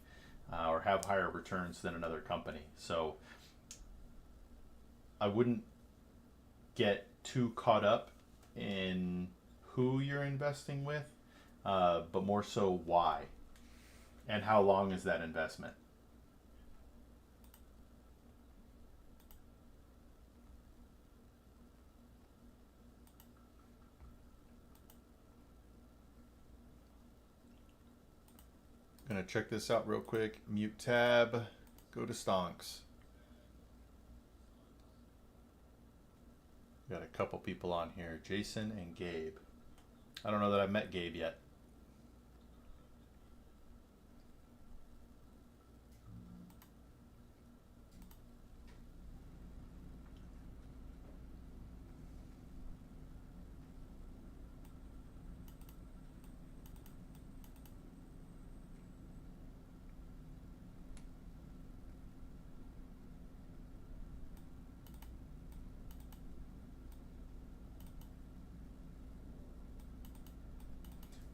or have higher returns than another company. So, I wouldn't get too caught up in who you're investing with, but more so why and how long is that investment. Gonna check this out real quick. Mute tab. Go to Stonks. Got a couple people on here. Jason and Gabe. I don't know that I've met Gabe yet.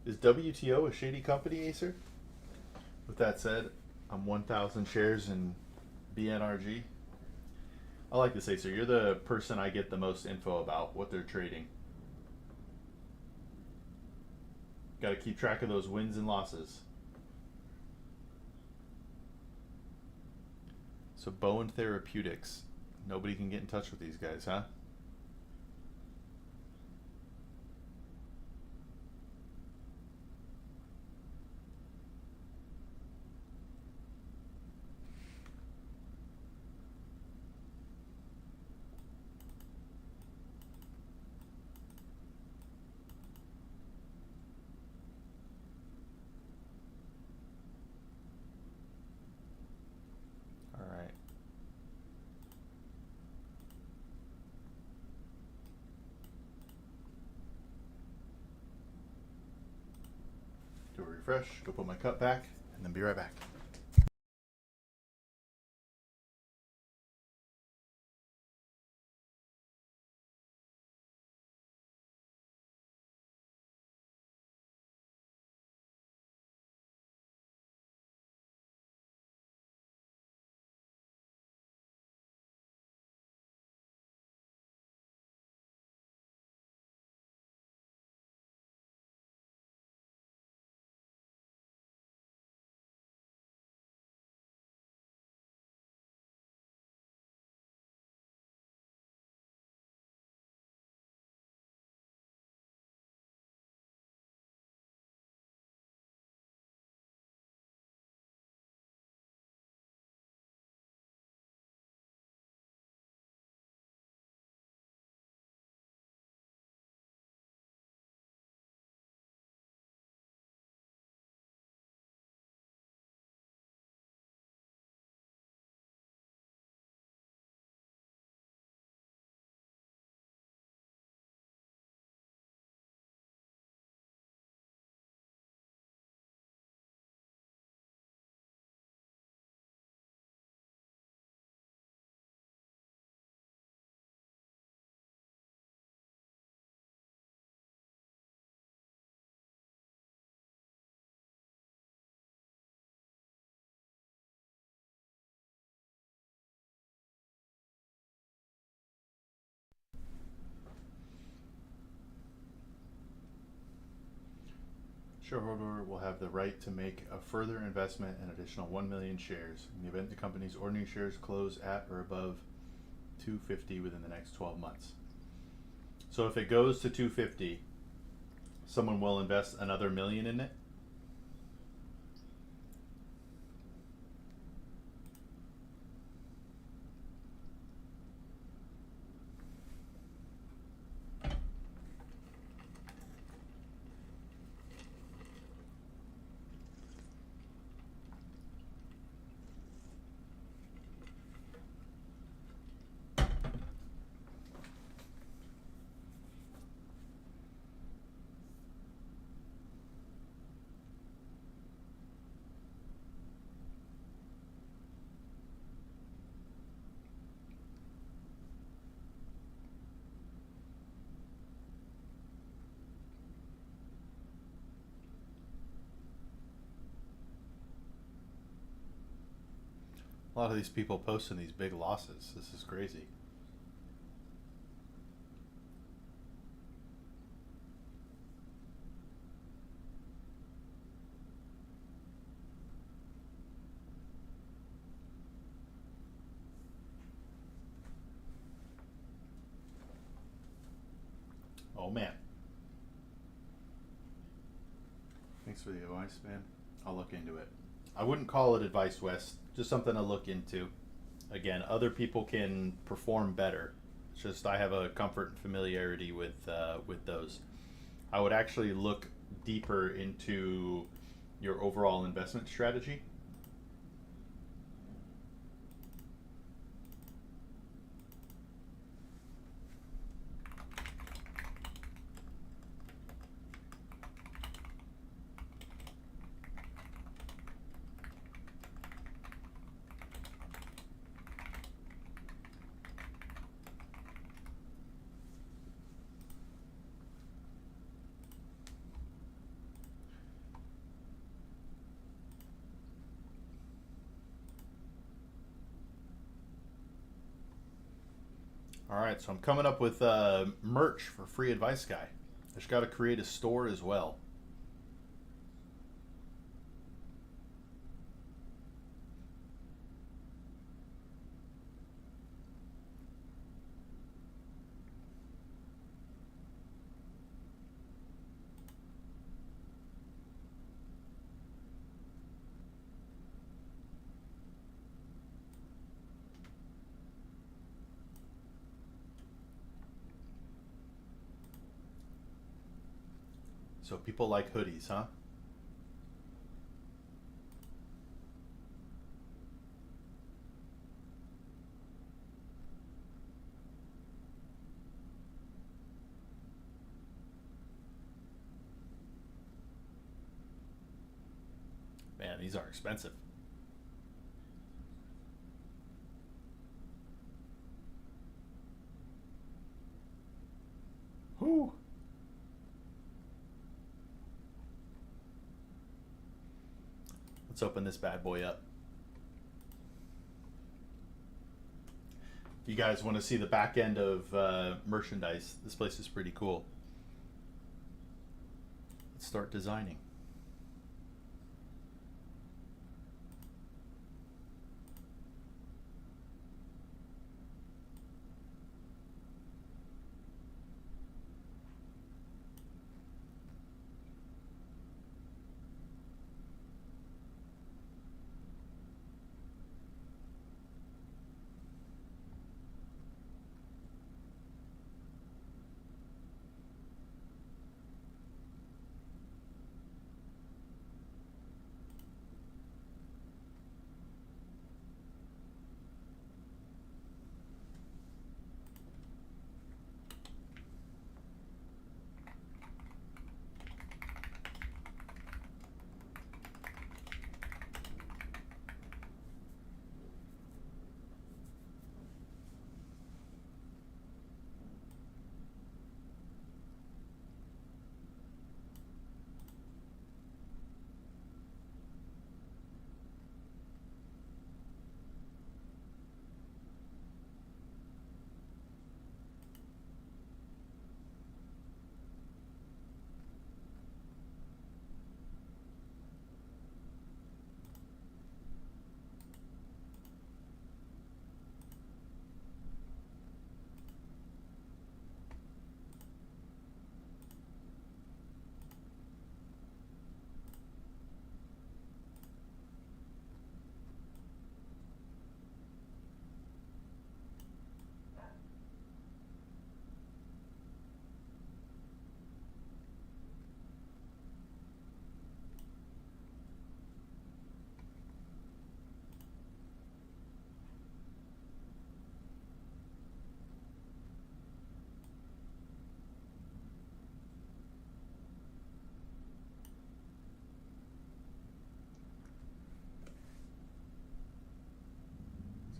Is WTO a shady company, Acer? With that said, I'm 1,000 shares in BNRG. I like this, Acer. You're the person I get the most info about what they're trading. Got to keep track of those wins and losses. So Bowen Therapeutics. Nobody can get in touch with these guys, huh? All right. Do a refresh, go put my cup back, and then be right back. Shareholder will have the right to make a further investment in additional 1 million shares in the event the company's ordinary shares close at or above 250 within the next 12 months. So if it goes to 250, someone will invest another million in it. A lot of these people posting these big losses. This is crazy. Oh man. Thanks for the advice, man. I'll look into it. I wouldn't call it advice, Wes. Just something to look into. Again, other people can perform better. It's just I have a comfort and familiarity with those. I would actually look deeper into your overall investment strategy. All right, so I'm coming up with merch for Free Advice Guy. I just got to create a store as well. So people like hoodies, huh? Man, these are expensive. Whew. Let's open this bad boy up. If you guys want to see the back end of merchandise, this place is pretty cool. Let's start designing.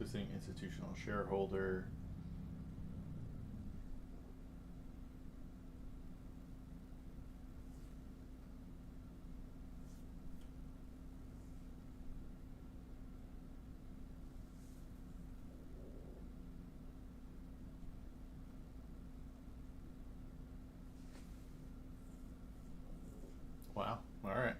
Existing institutional shareholder. Wow. All right.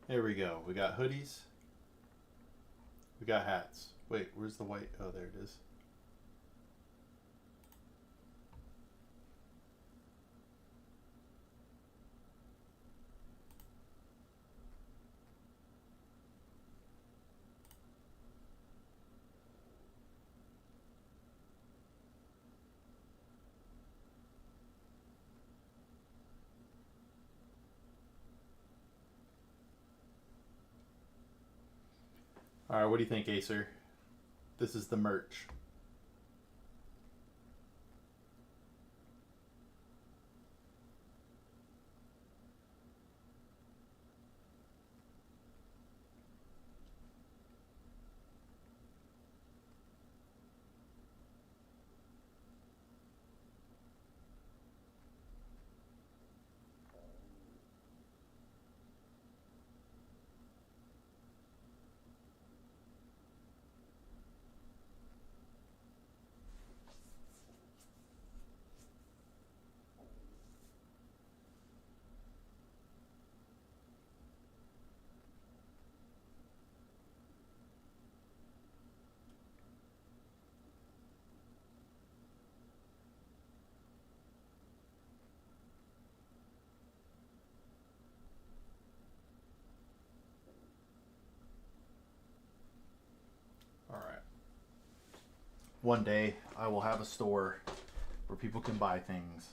Here we go. We got hoodies. We got hats. Wait, where's the white? Oh, there it is. All right, what do you think, Acer? This is the merch. All right. One day I will have a store where people can buy things.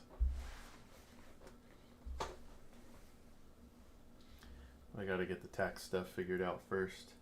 I gotta get the tax stuff figured out first.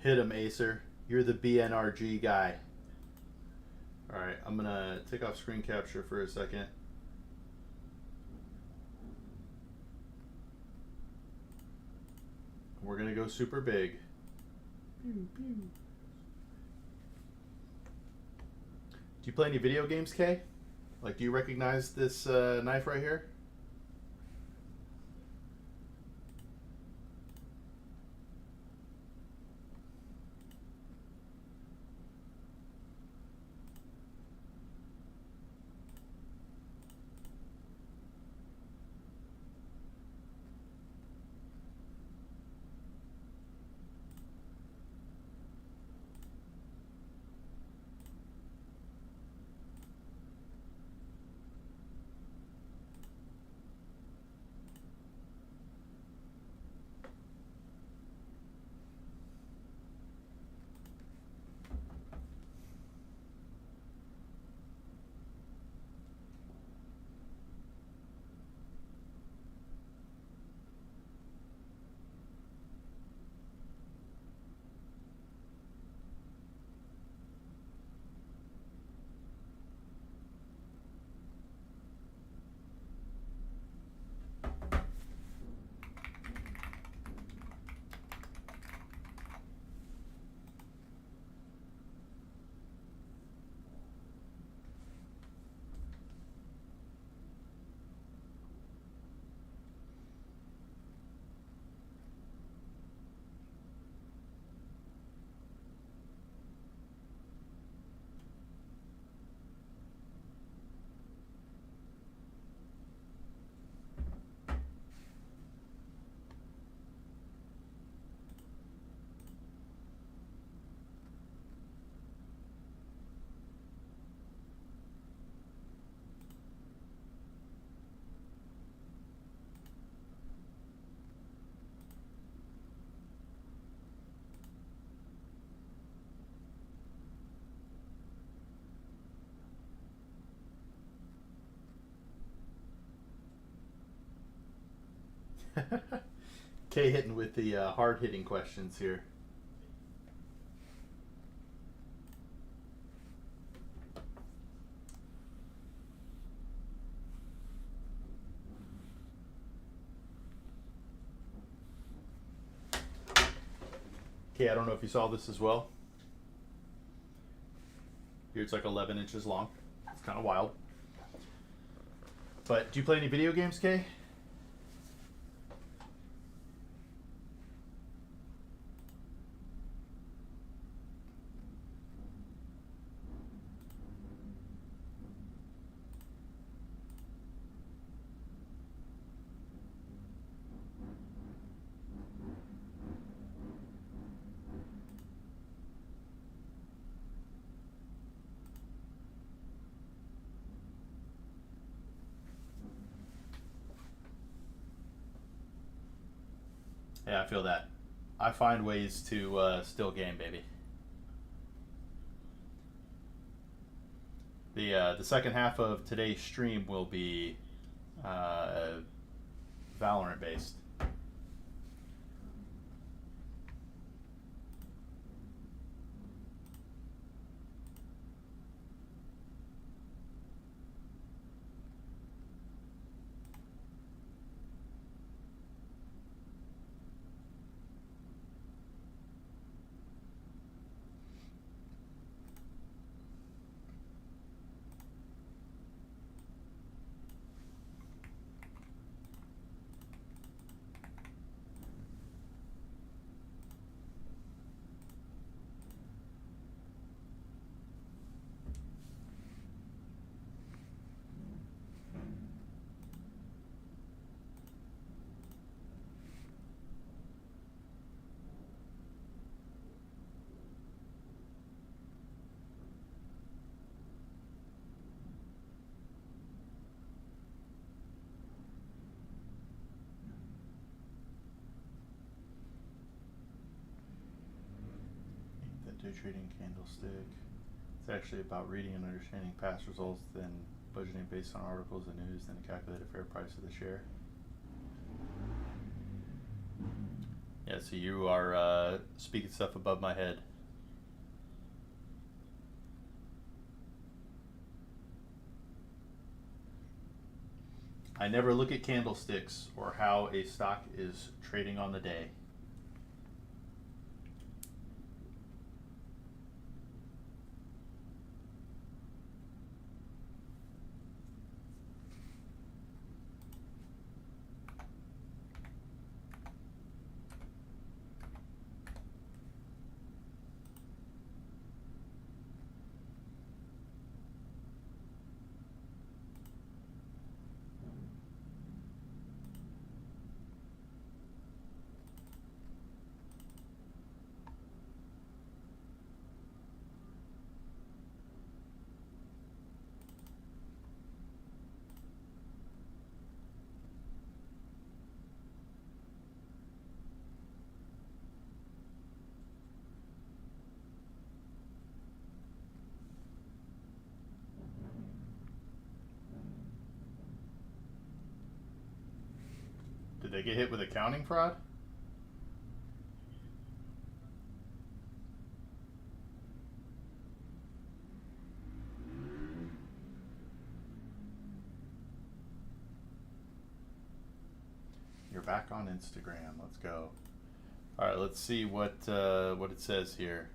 Hit him, Acer. You're the BNRG guy. All right, I'm gonna take off screen capture for a second. We're gonna go super big. Pew, pew. Do you play any video games, Kay? Like, do you recognize this knife right here? Kay hitting with the hard hitting questions here. Kay, I don't know if you saw this as well. Here it's like 11 inches long. It's kind of wild. But do you play any video games, Kay? Yeah, I feel that. I find ways to still game, baby. The second half of today's stream will be Valorant based. Day trading candlestick. It's actually about reading and understanding past results, then budgeting based on articles and news, then calculate a fair price of the share. Yeah, so you are speaking stuff above my head. I never look at candlesticks or how a stock is trading on the day. Did they get hit with accounting fraud? You're back on Instagram. Let's go. All right, let's see what it says here.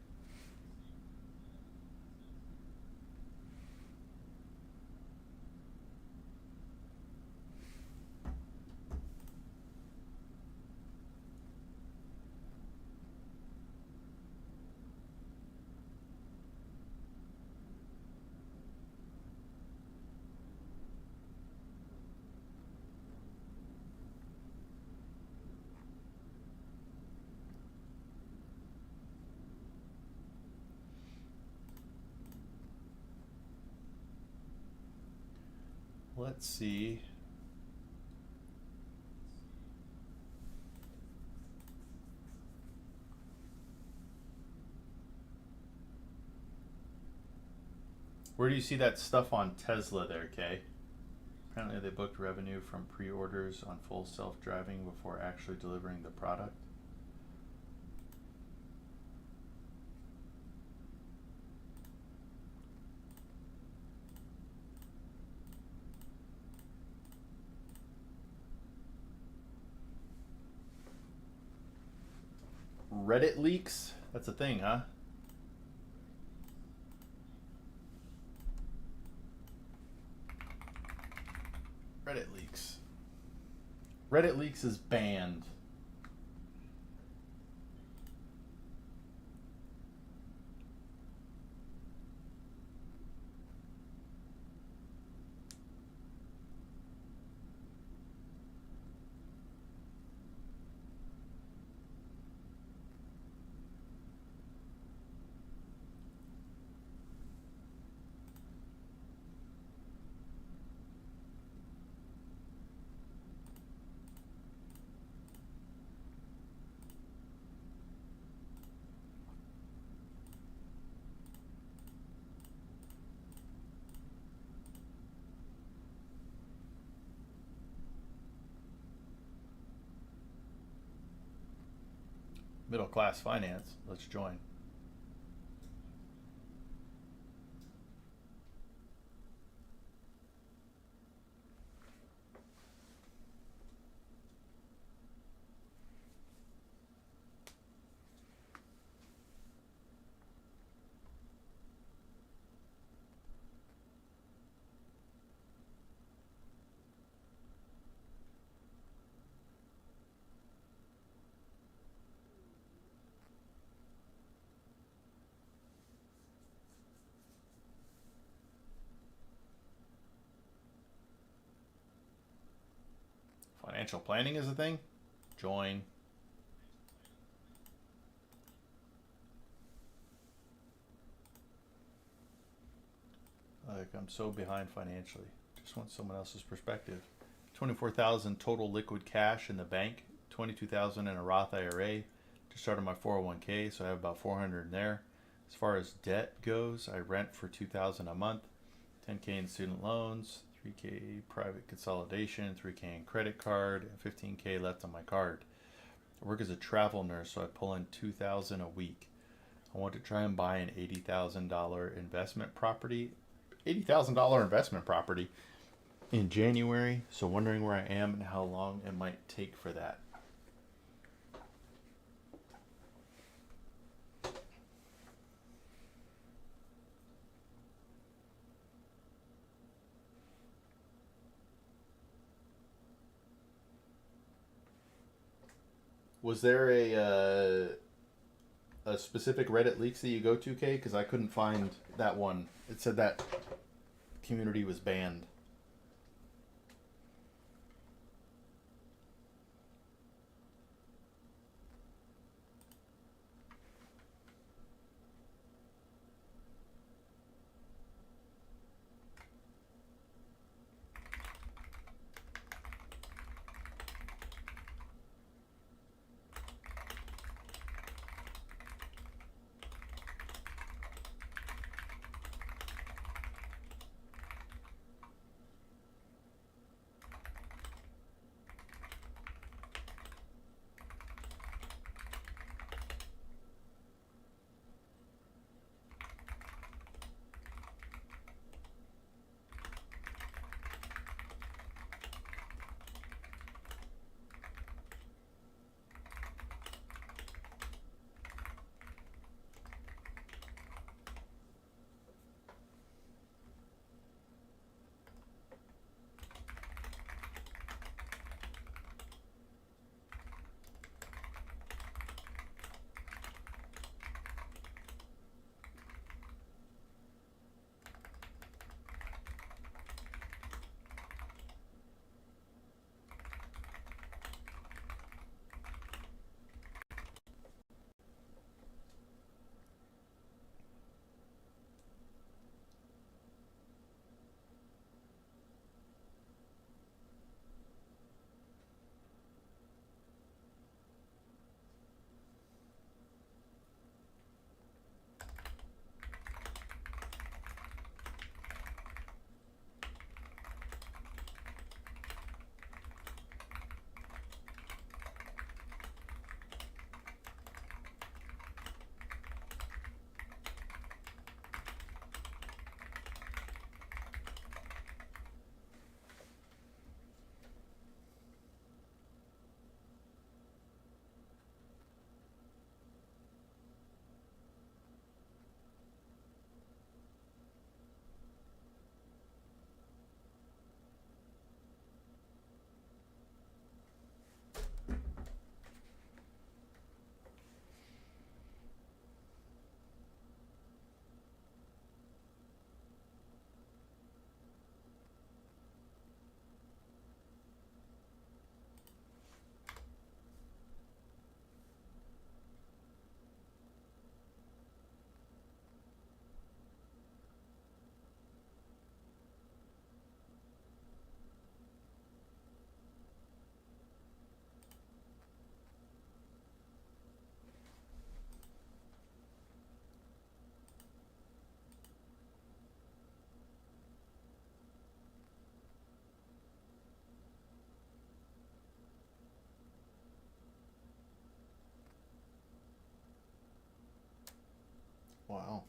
Let's see. Where do you see that stuff on Tesla there, Kay? Apparently, they booked revenue from pre orders on full self driving before actually delivering the product. Reddit leaks? That's a thing, huh? Reddit leaks. Reddit leaks is banned. Middle class finance. Let's join. Financial planning is a thing? Join. Like, I'm so behind financially. Just want someone else's perspective. 24,000 total liquid cash in the bank, 22,000 in a Roth IRA. Just started my 401k, so I have about 400 in there. As far as debt goes, I rent for 2,000 a month, 10k in student loans, 3k private consolidation, 3k in credit card, and 15k left on my card. I work as a travel nurse, so I pull in 2,000 a week. I want to try and buy an $80,000 investment property. $80,000 investment property in January. So wondering where I am and how long it might take for that. Was there a specific Reddit leaks that you go to, Kay? Because I couldn't find that one. It said that community was banned. Wow.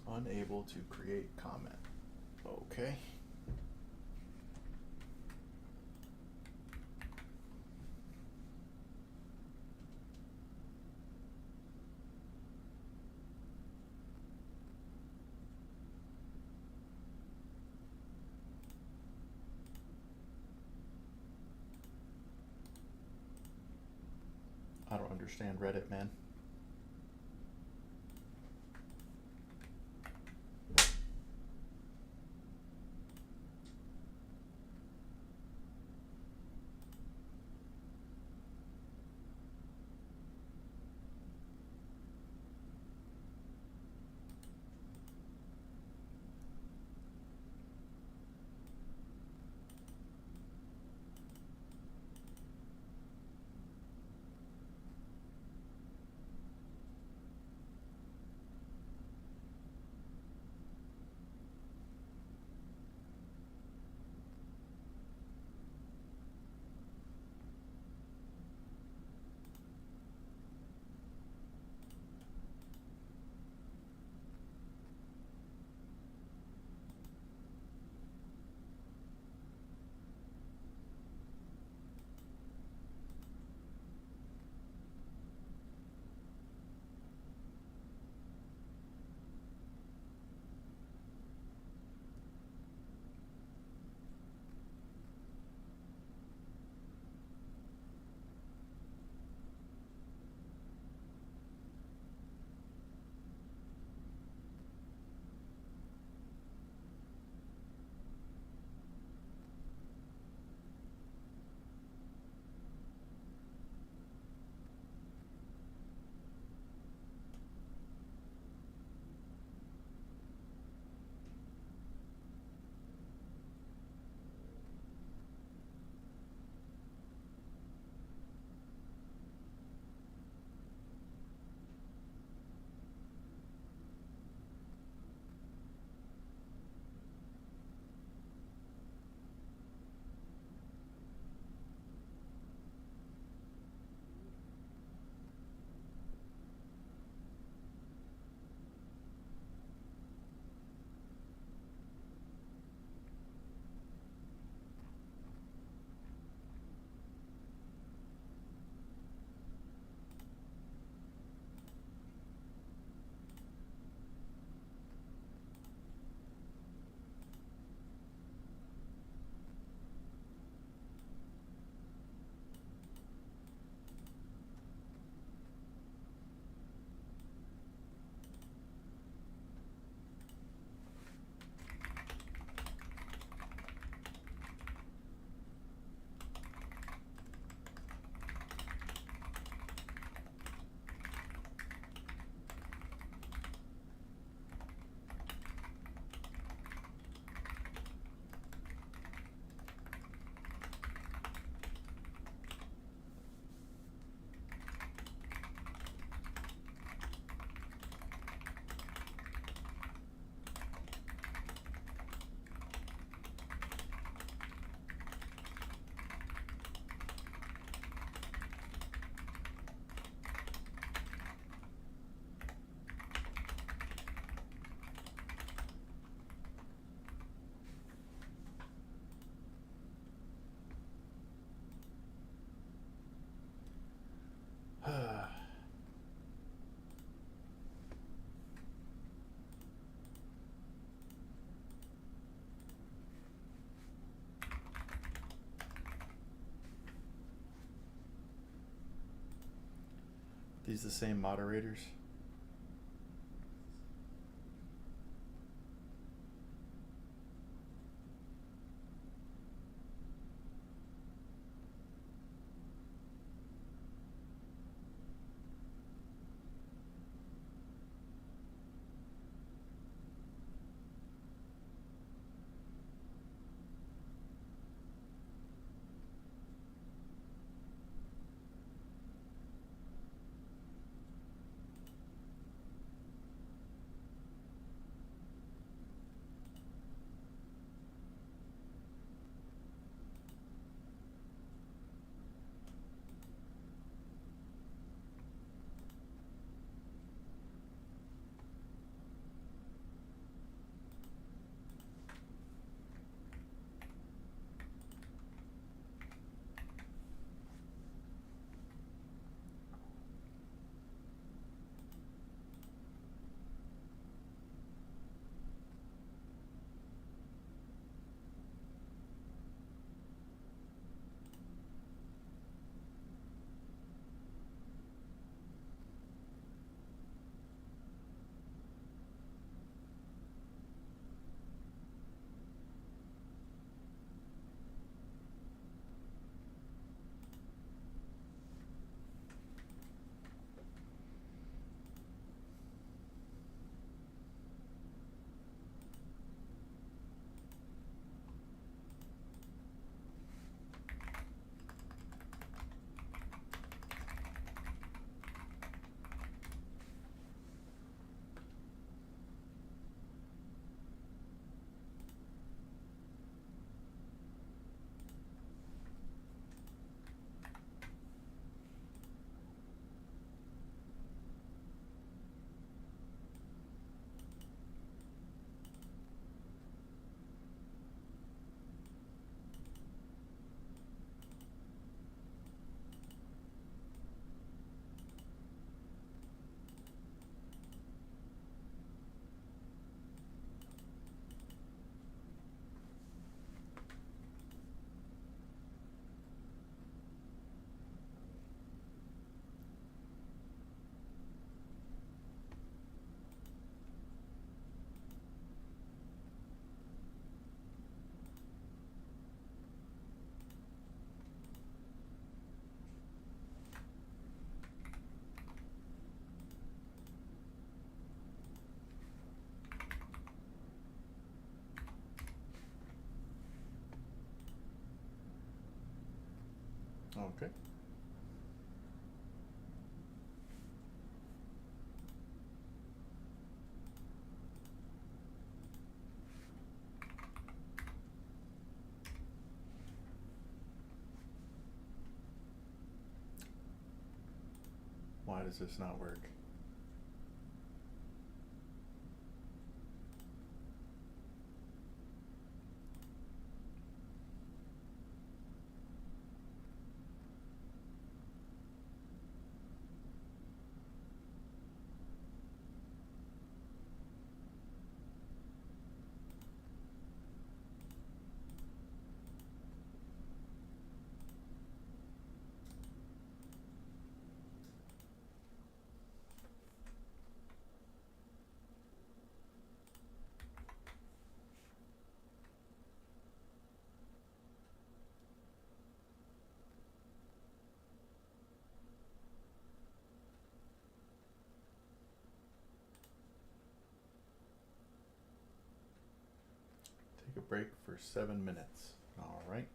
Unable to create comment. Okay. I don't understand Reddit, man. These the same moderators? Okay. Why does this not work? Take a break for 7 minutes. All right.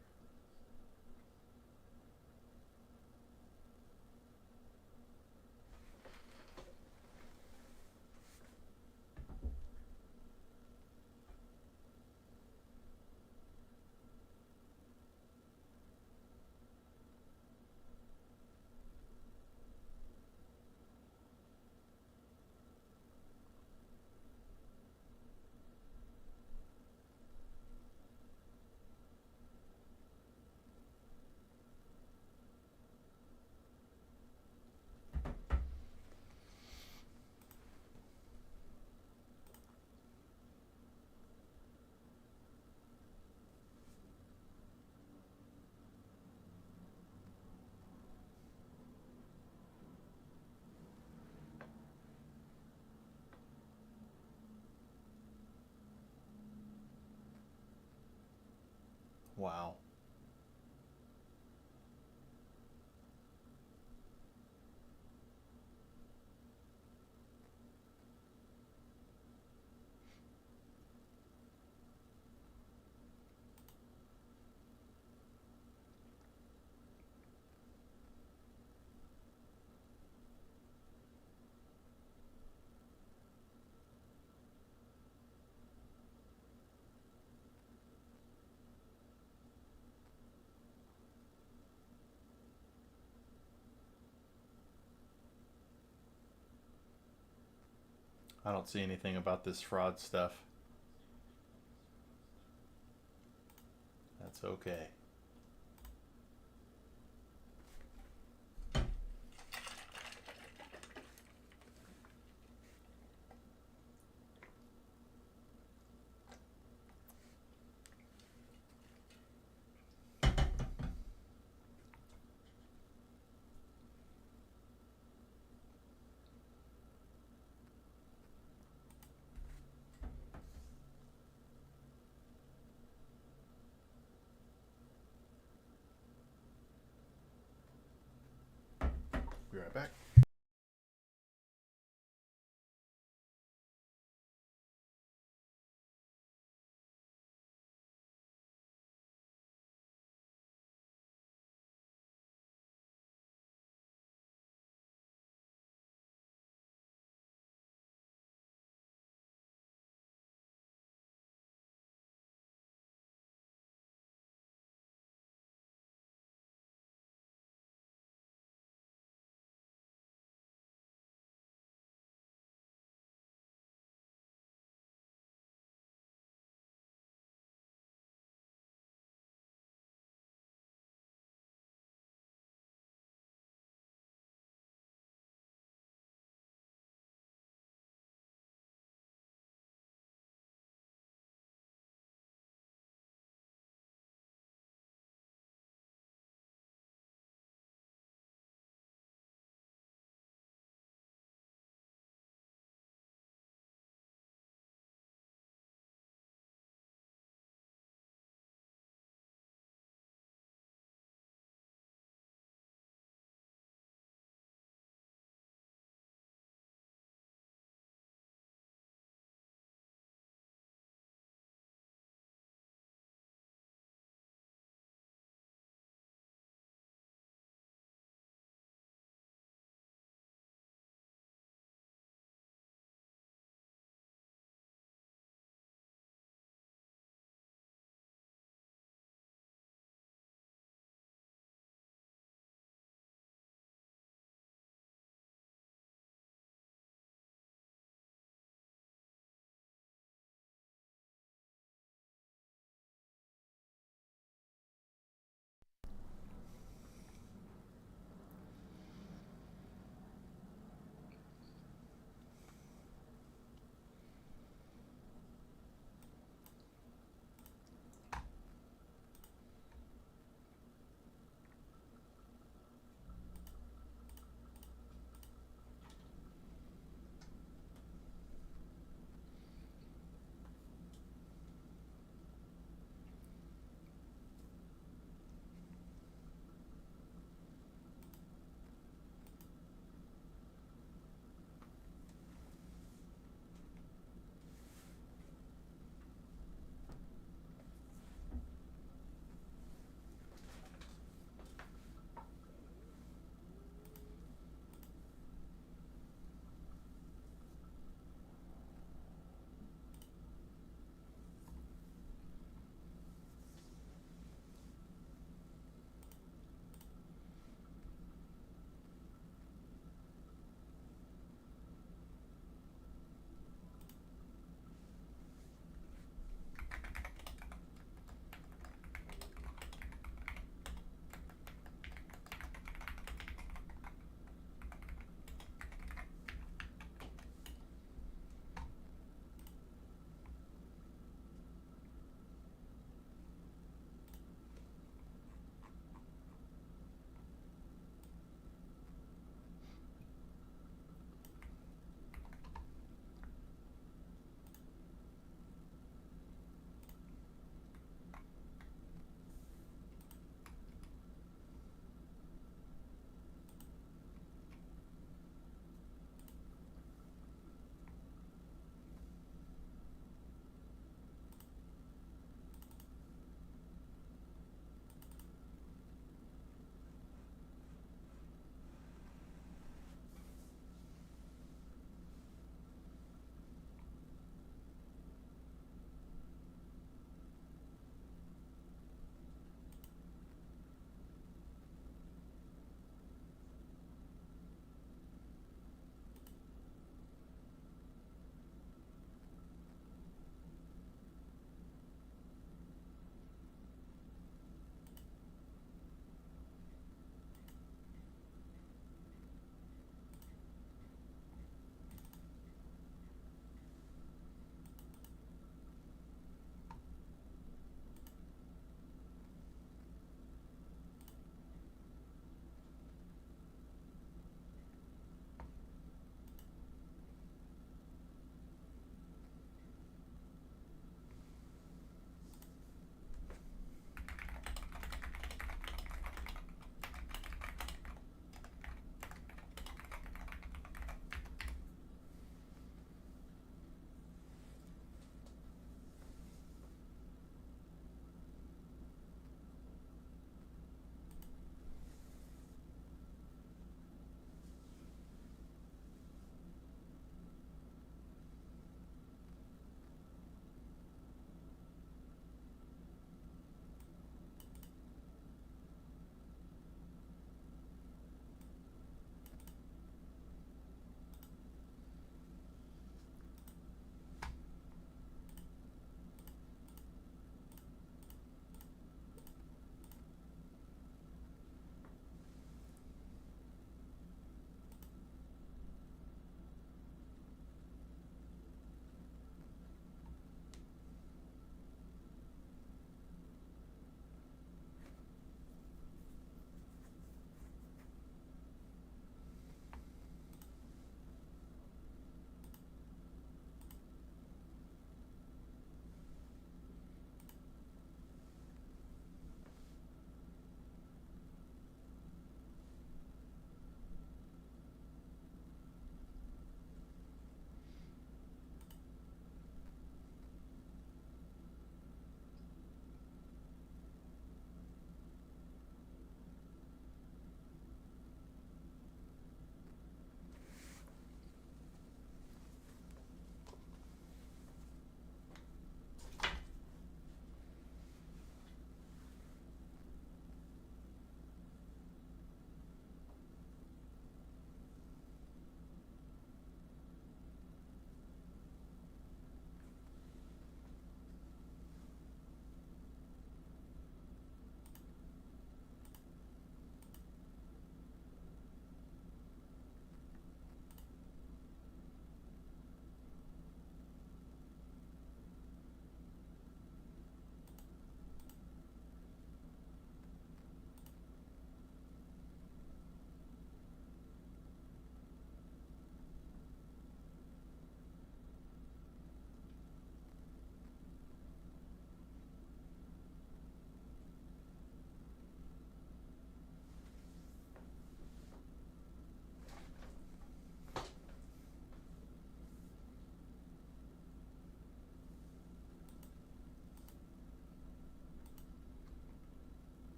Wow. I don't see anything about this fraud stuff. That's okay. Be right back.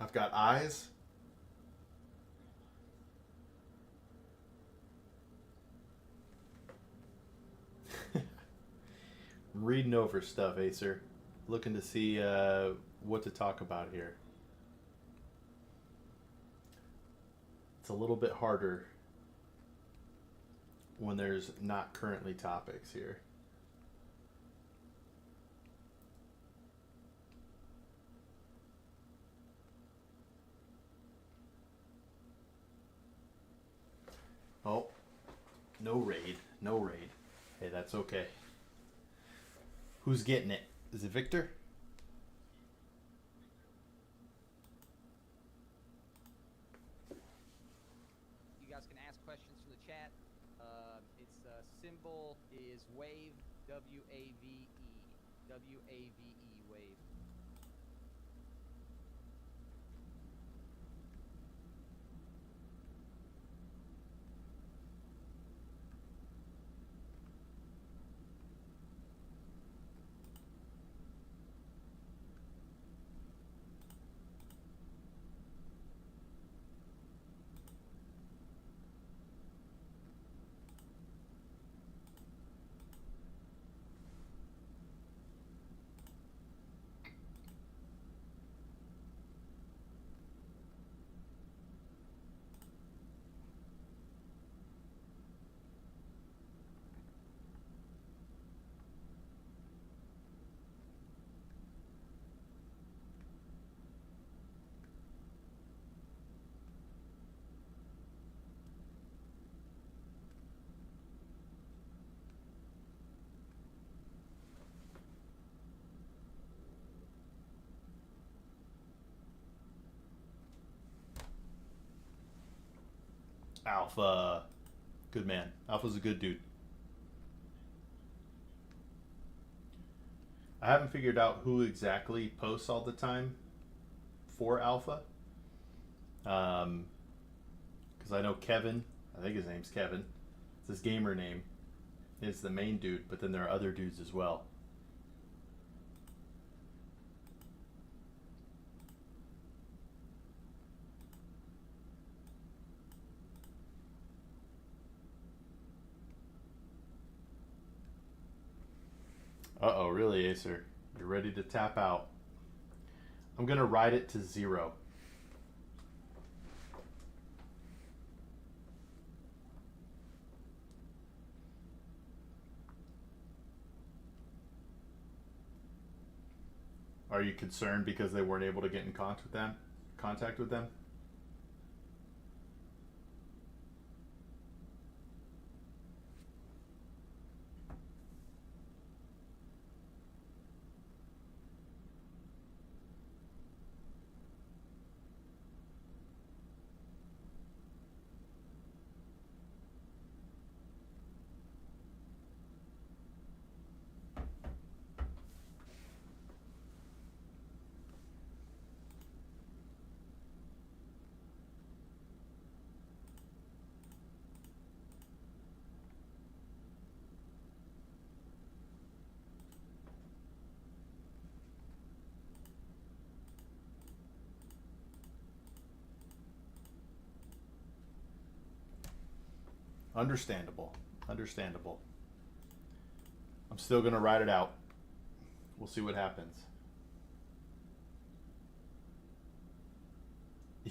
I've got eyes. Reading over stuff, Acer. Looking to see what to talk about here. It's a little bit harder when there's not currently topics here. Oh, no raid. No raid. Hey, that's okay. Who's getting it? Is it Victor? You guys can ask questions from the chat. Its symbol is wave, W-A-V-E. W-A-V-E, wave. Alpha. Good man. Alpha's a good dude. I haven't figured out who exactly posts all the time for Alpha. Because I know Kevin, I think his name's Kevin. It's his gamer name. Is the main dude, but then there are other dudes as well. Uh oh, really, Acer? You're ready to tap out. I'm gonna ride it to 0. Are you concerned because they weren't able to get in contact with them? Contact with them? Understandable. Understandable. I'm still gonna ride it out. We'll see what happens.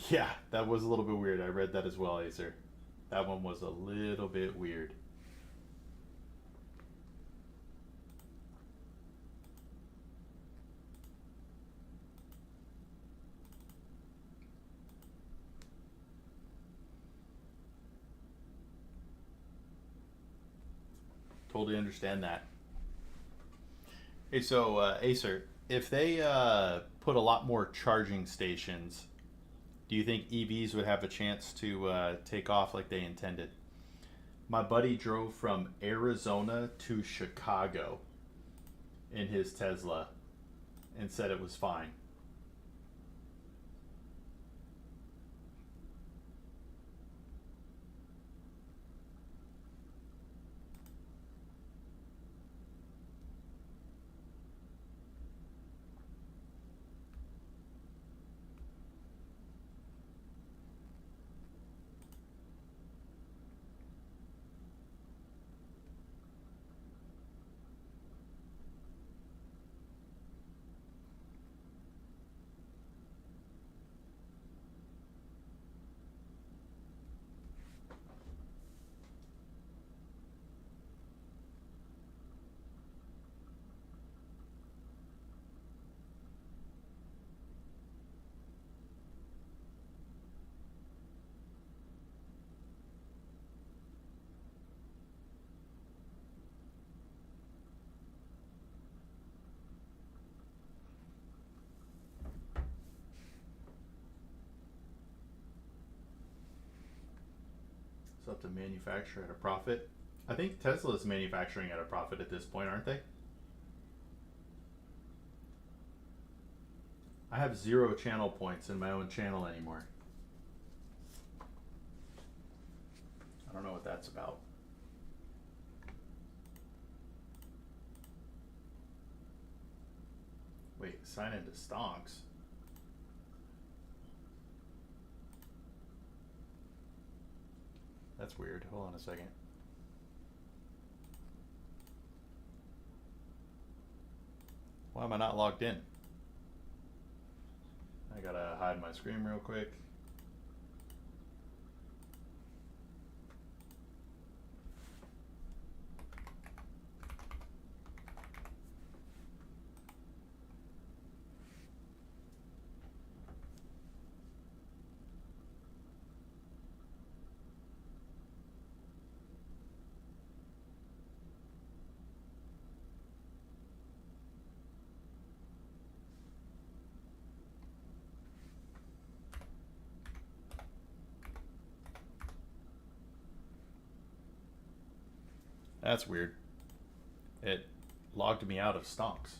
Yeah, that was a little bit weird. I read that as well, Acer. That one was a little bit weird. Totally understand that. Hey, so Acer, if they put a lot more charging stations, do you think EVs would have a chance to take off like they intended? My buddy drove from Arizona to Chicago in his Tesla and said it was fine. to manufacture at a profit. I think Tesla's manufacturing at a profit at this point, aren't they? I have 0 channel points in my own channel anymore. I don't know what that's about. Wait, sign into Stonks. That's weird. Hold on a second. Why am I not logged in? I gotta hide my screen real quick. That's weird. It logged me out of Stonks.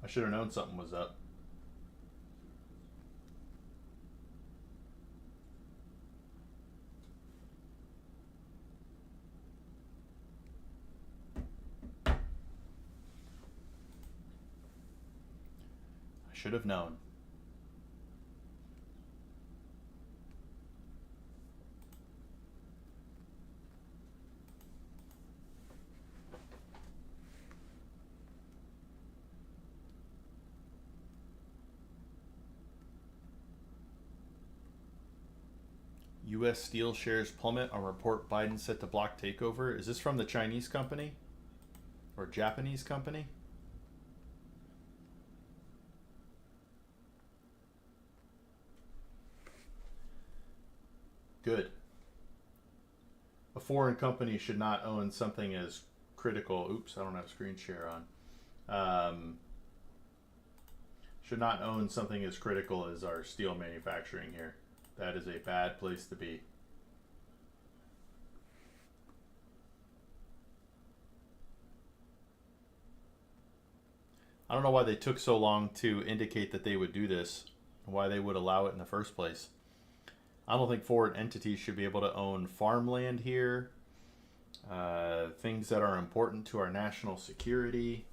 I should have known something was up. I should have known. U.S. steel shares plummet on report Biden set to block takeover. Is this from the Chinese company? Or Japanese company? Good. A foreign company should not own something as critical. Oops, I don't have screen share on. Should not own something as critical as our steel manufacturing here. That is a bad place to be. I don't know why they took so long to indicate that they would do this, why they would allow it in the first place. I don't think foreign entities should be able to own farmland here, things that are important to our national security.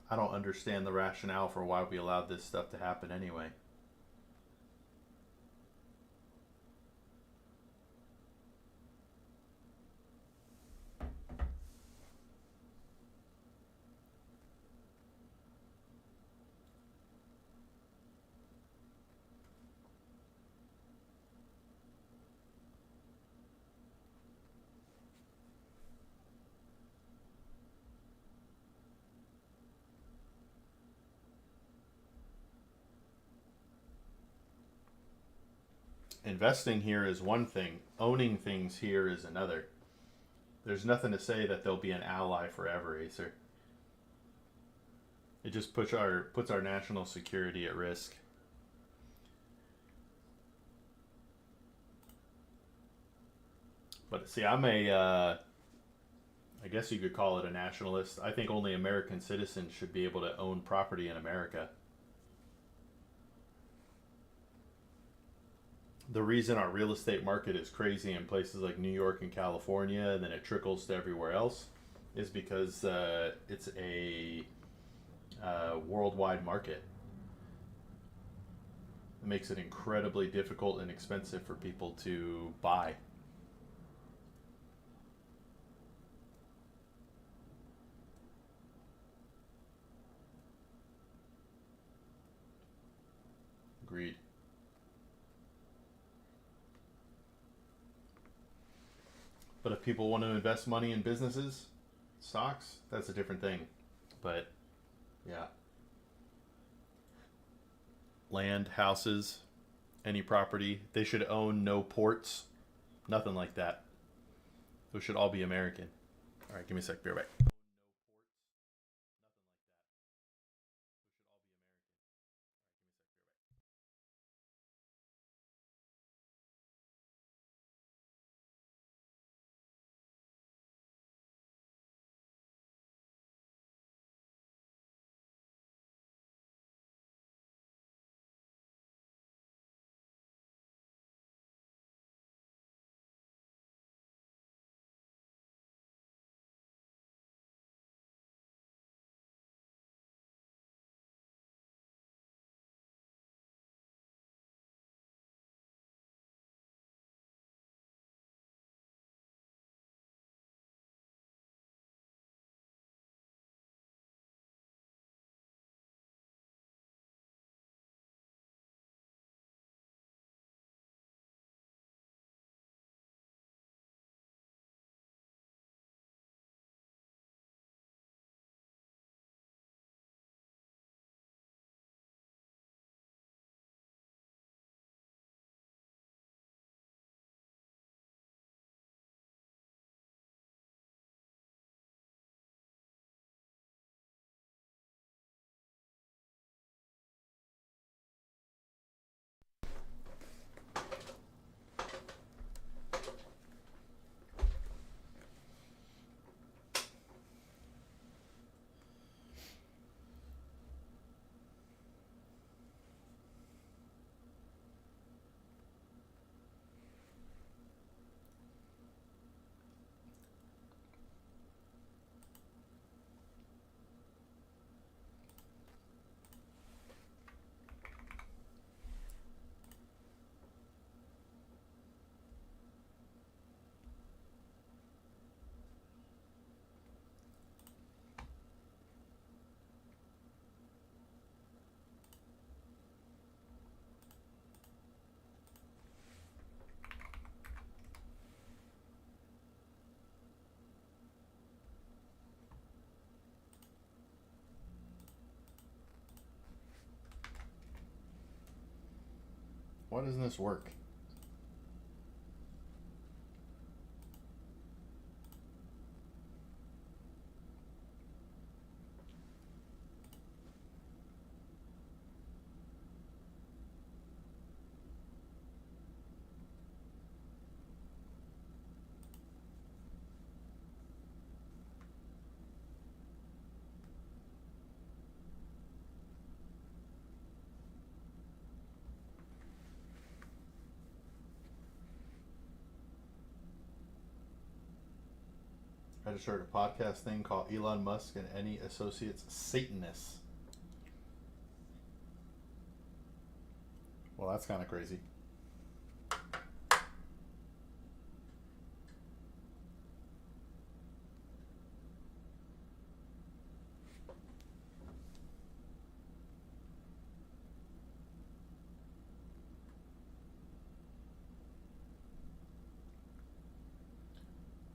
I don't understand the rationale for why we allowed this stuff to happen anyway. Investing here is one thing. Owning things here is another. There's nothing to say that they'll be an ally forever, Acer. It just puts our national security at risk. But see, I'm I guess you could call it a nationalist. I think only American citizens should be able to own property in America. The reason our real estate market is crazy in places like New York and California, and then it trickles to everywhere else, is because it's a worldwide market. It makes it incredibly difficult and expensive for people to buy. Agreed. But if people want to invest money in businesses, stocks, that's a different thing. But yeah. Land, houses, any property, they should own no ports, nothing like that. Those should all be American. All right, give me a sec, be right back. Why doesn't this work? I just heard a podcast thing called Elon Musk and Any Associates Satanists. Well, that's kind of crazy.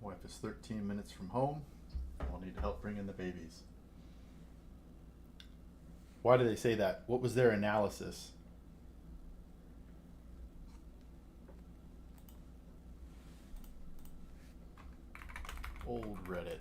Wife is 13 minutes from home. I'll need help bringing the babies. Why do they say that? What was their analysis? Old Reddit.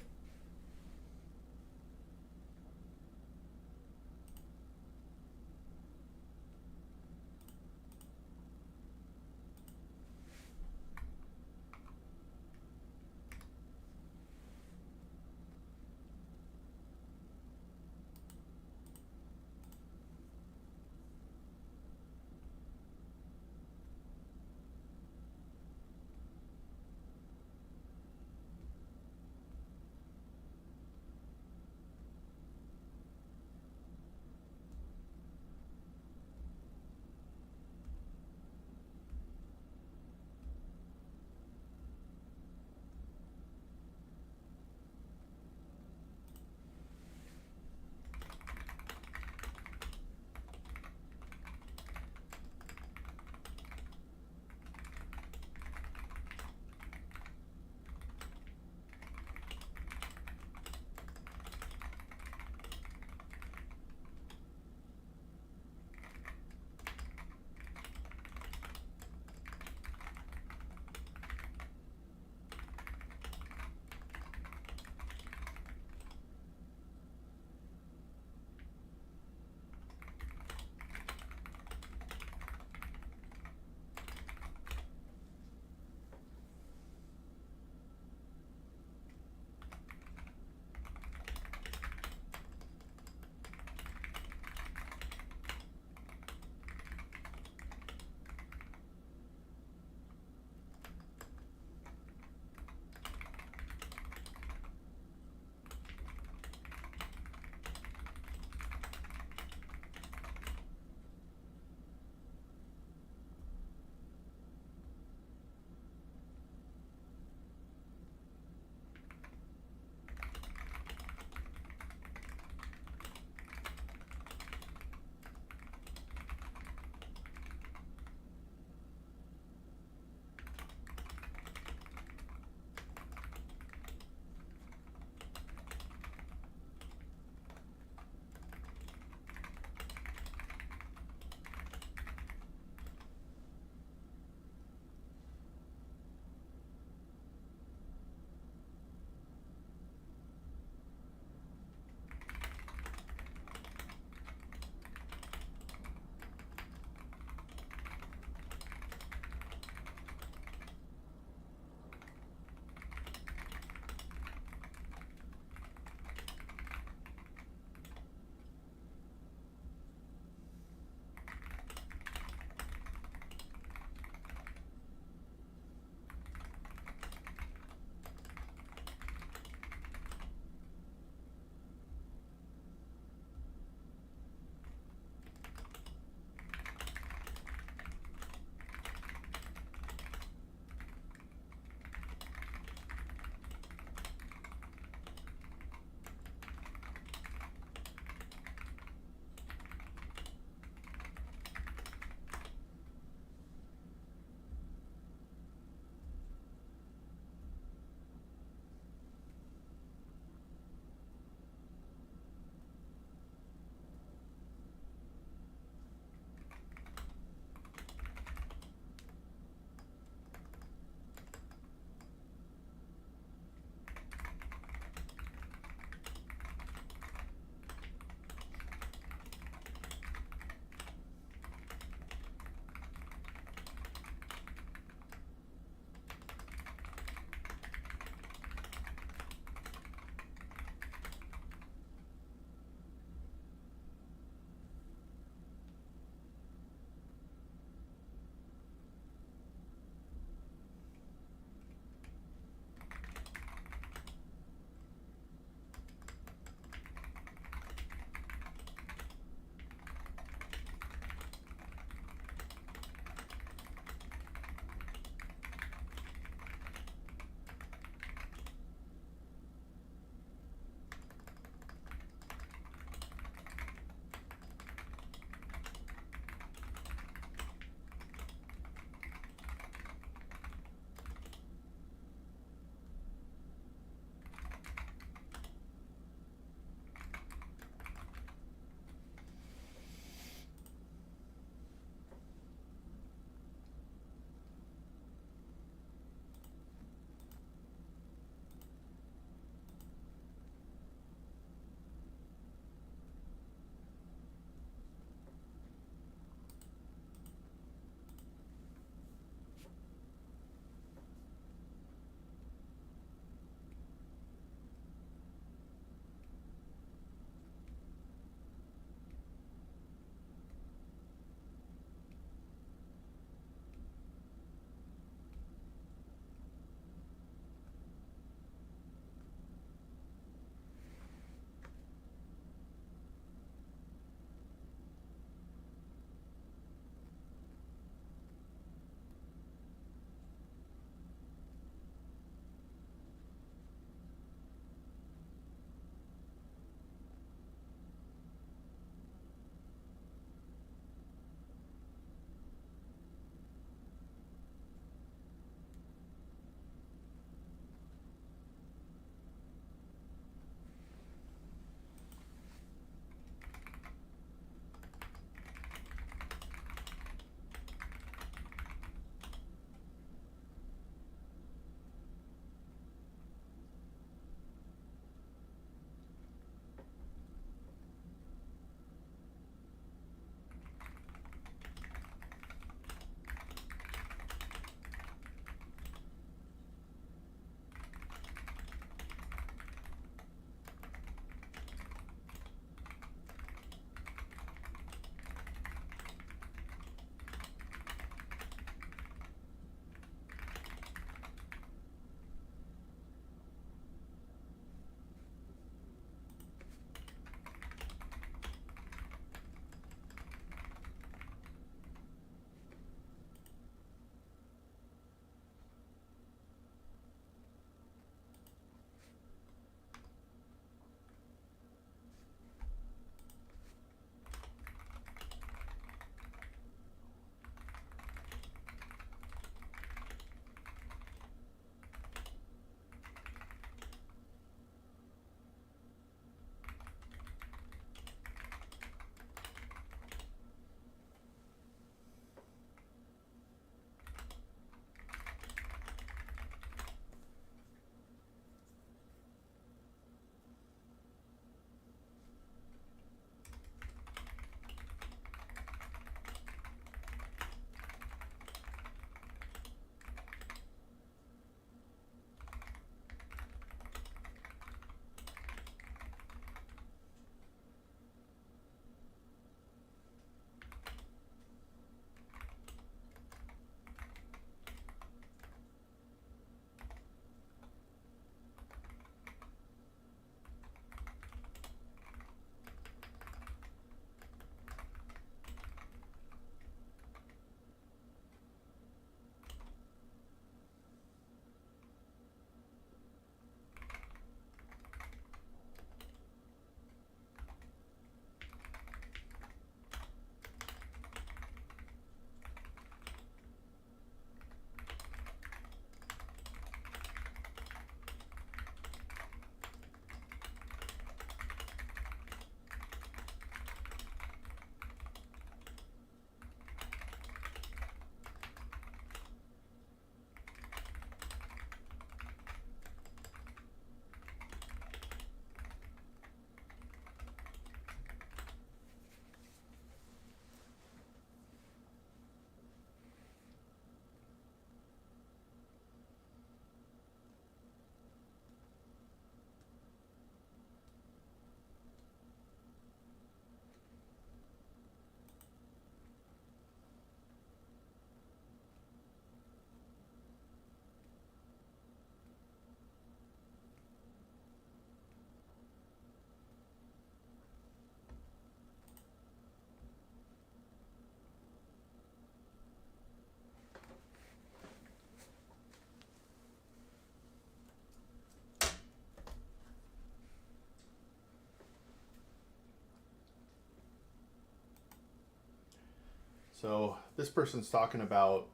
So this person's talking about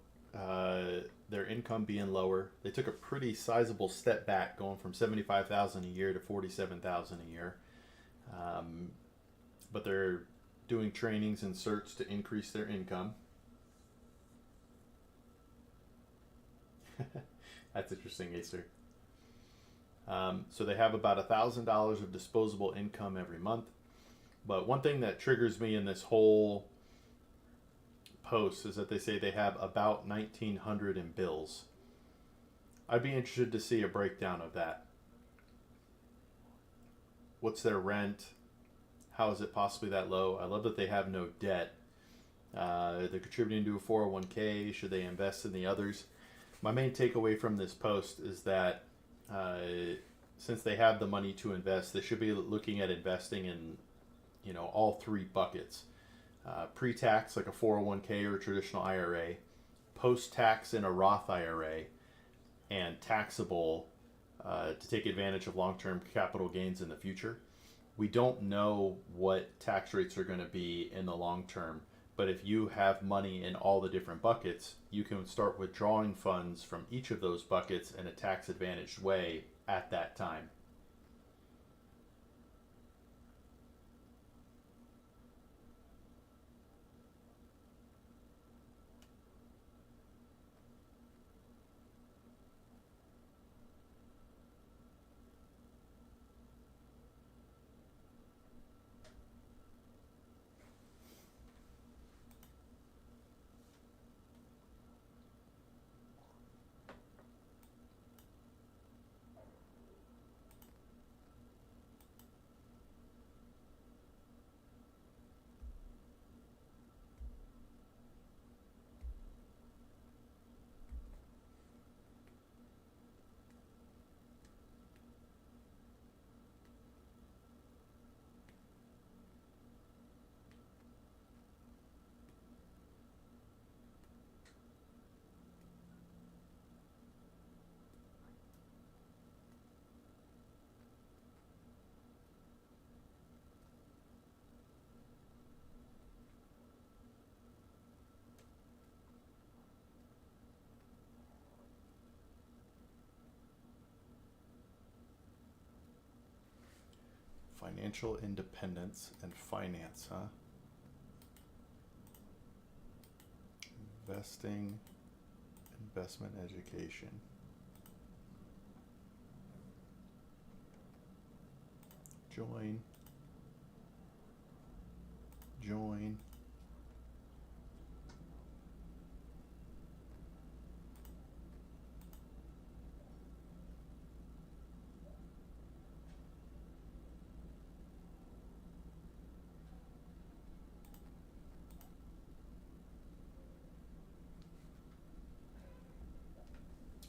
their income being lower. They took a pretty sizable step back, going from 75,000 a year to 47,000 a year. Um, but they're doing trainings and certs to increase their income. That's interesting, Acer. So they have about $1,000 of disposable income every month. But one thing that triggers me in this whole post is that they say they have about 1,900 in bills. I'd be interested to see a breakdown of that. What's their rent? How is it possibly that low? I love that they have no debt. They're contributing to a 401k. Should they invest in the others? My main takeaway from this post is that since they have the money to invest, they should be looking at investing in, all three buckets: pre-tax, like a 401k or a traditional IRA; post-tax in a Roth IRA; and taxable to take advantage of long-term capital gains in the future. We don't know what tax rates are going to be in the long term, but if you have money in all the different buckets, you can start withdrawing funds from each of those buckets in a tax advantaged way at that time. Financial independence and finance, huh? Investing, investment education. Join. Join.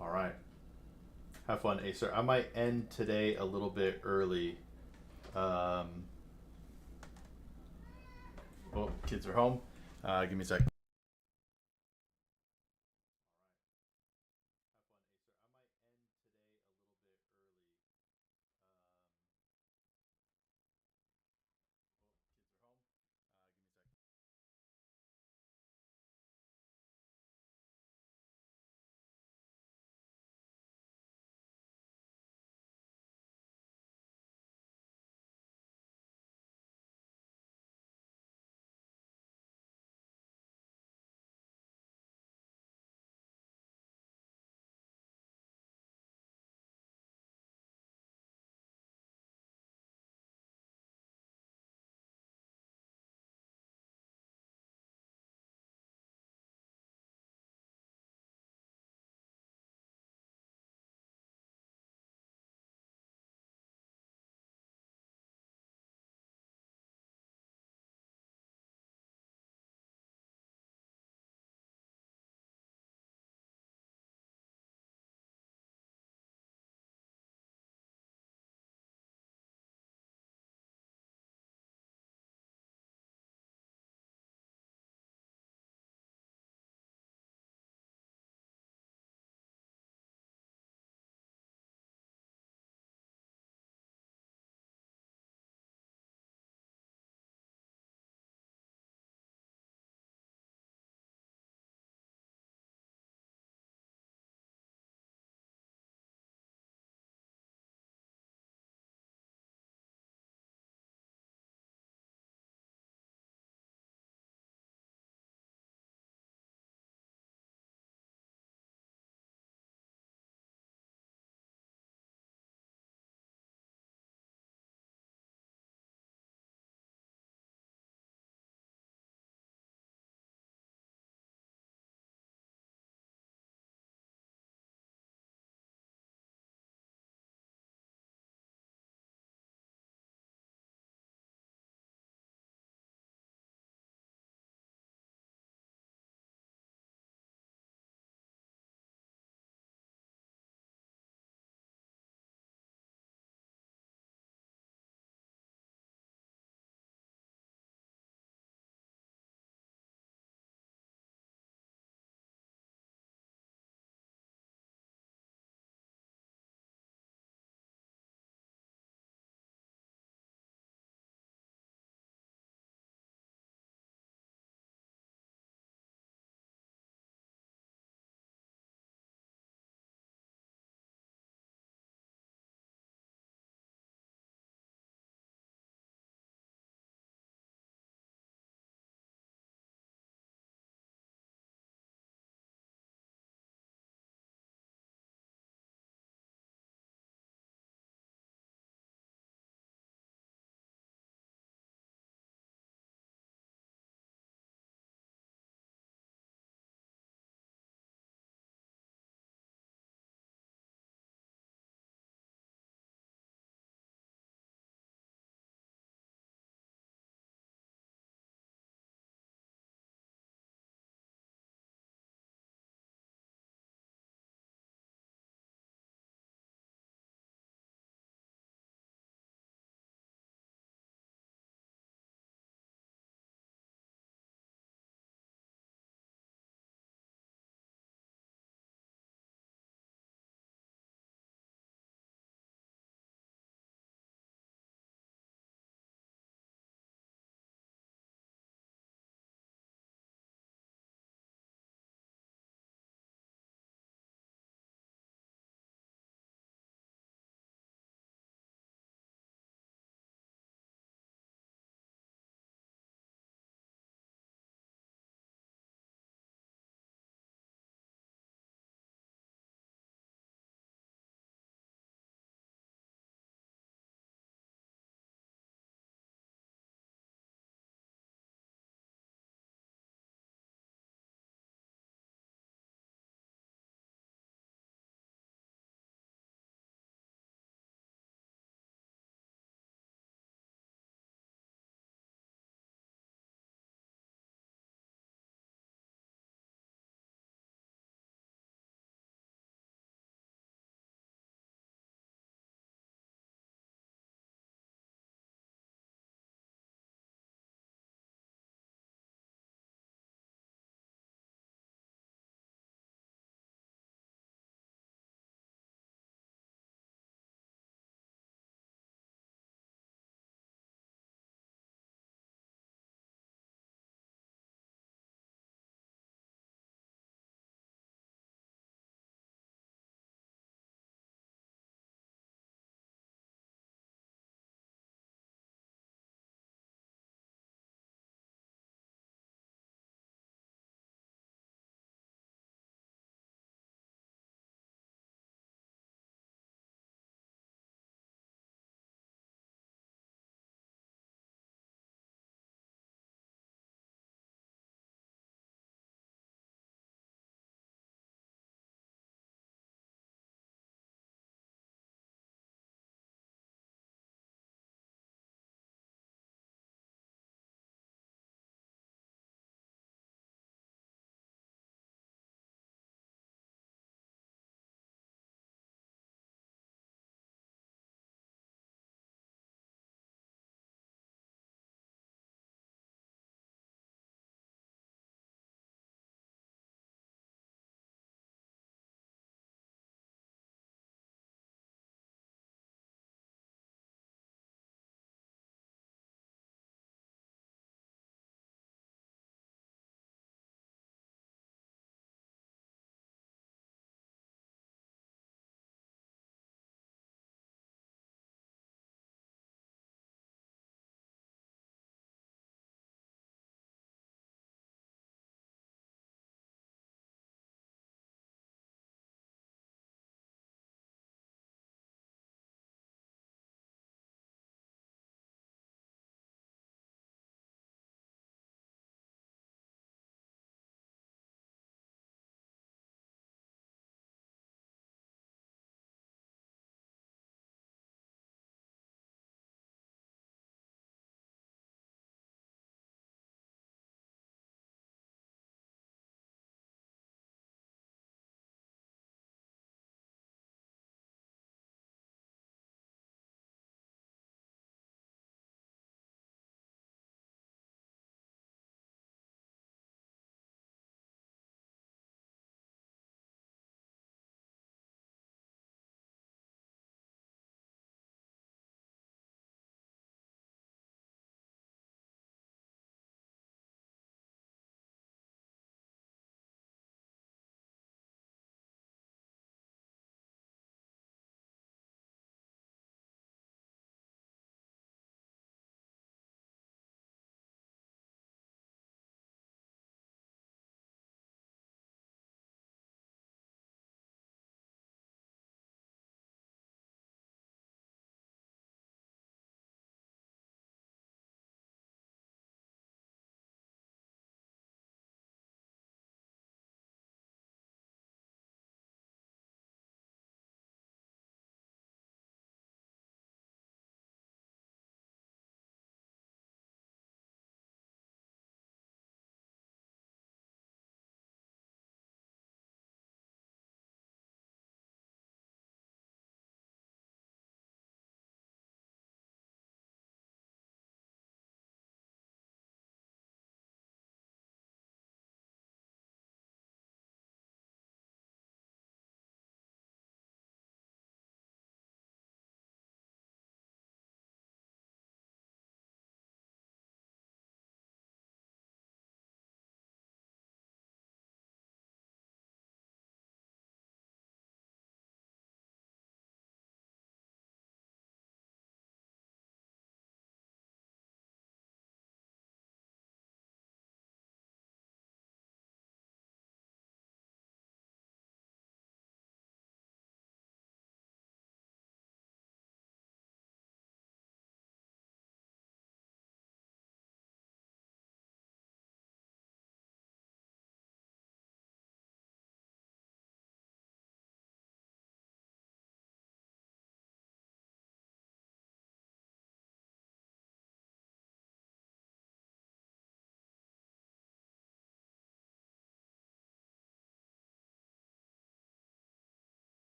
All right. Have fun, Acer. I might end today a little bit early. Um, oh, kids are home. Give me a sec.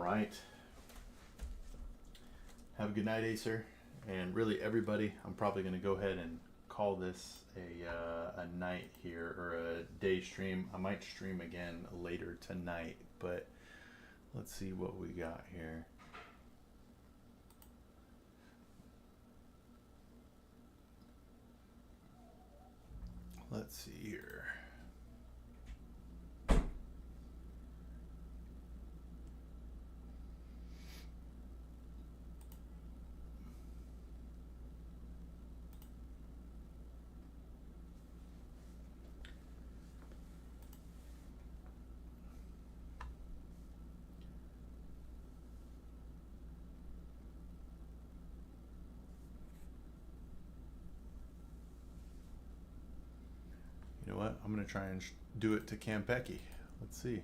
right. Have a good night, Acer, and really everybody. I'm probably going to go ahead and call this a night here, or a day stream. I might stream again later tonight, but let's see what we got here. Let's see here. You know what? I'm going to try and do it to Campecchi. Let's see.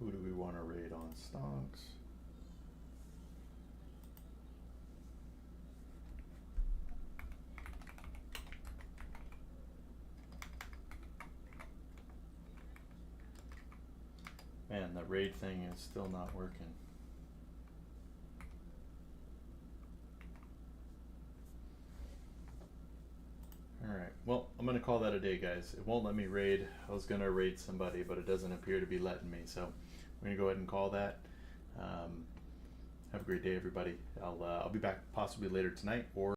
Who do we want to raid on stonks? Man, the raid thing is still not working. Alright, well, I'm going to call that a day, guys. It won't let me raid. I was going to raid somebody, but it doesn't appear to be letting me, so we're going to go ahead and call that. Have a great day, everybody. I'll be back possibly later tonight, or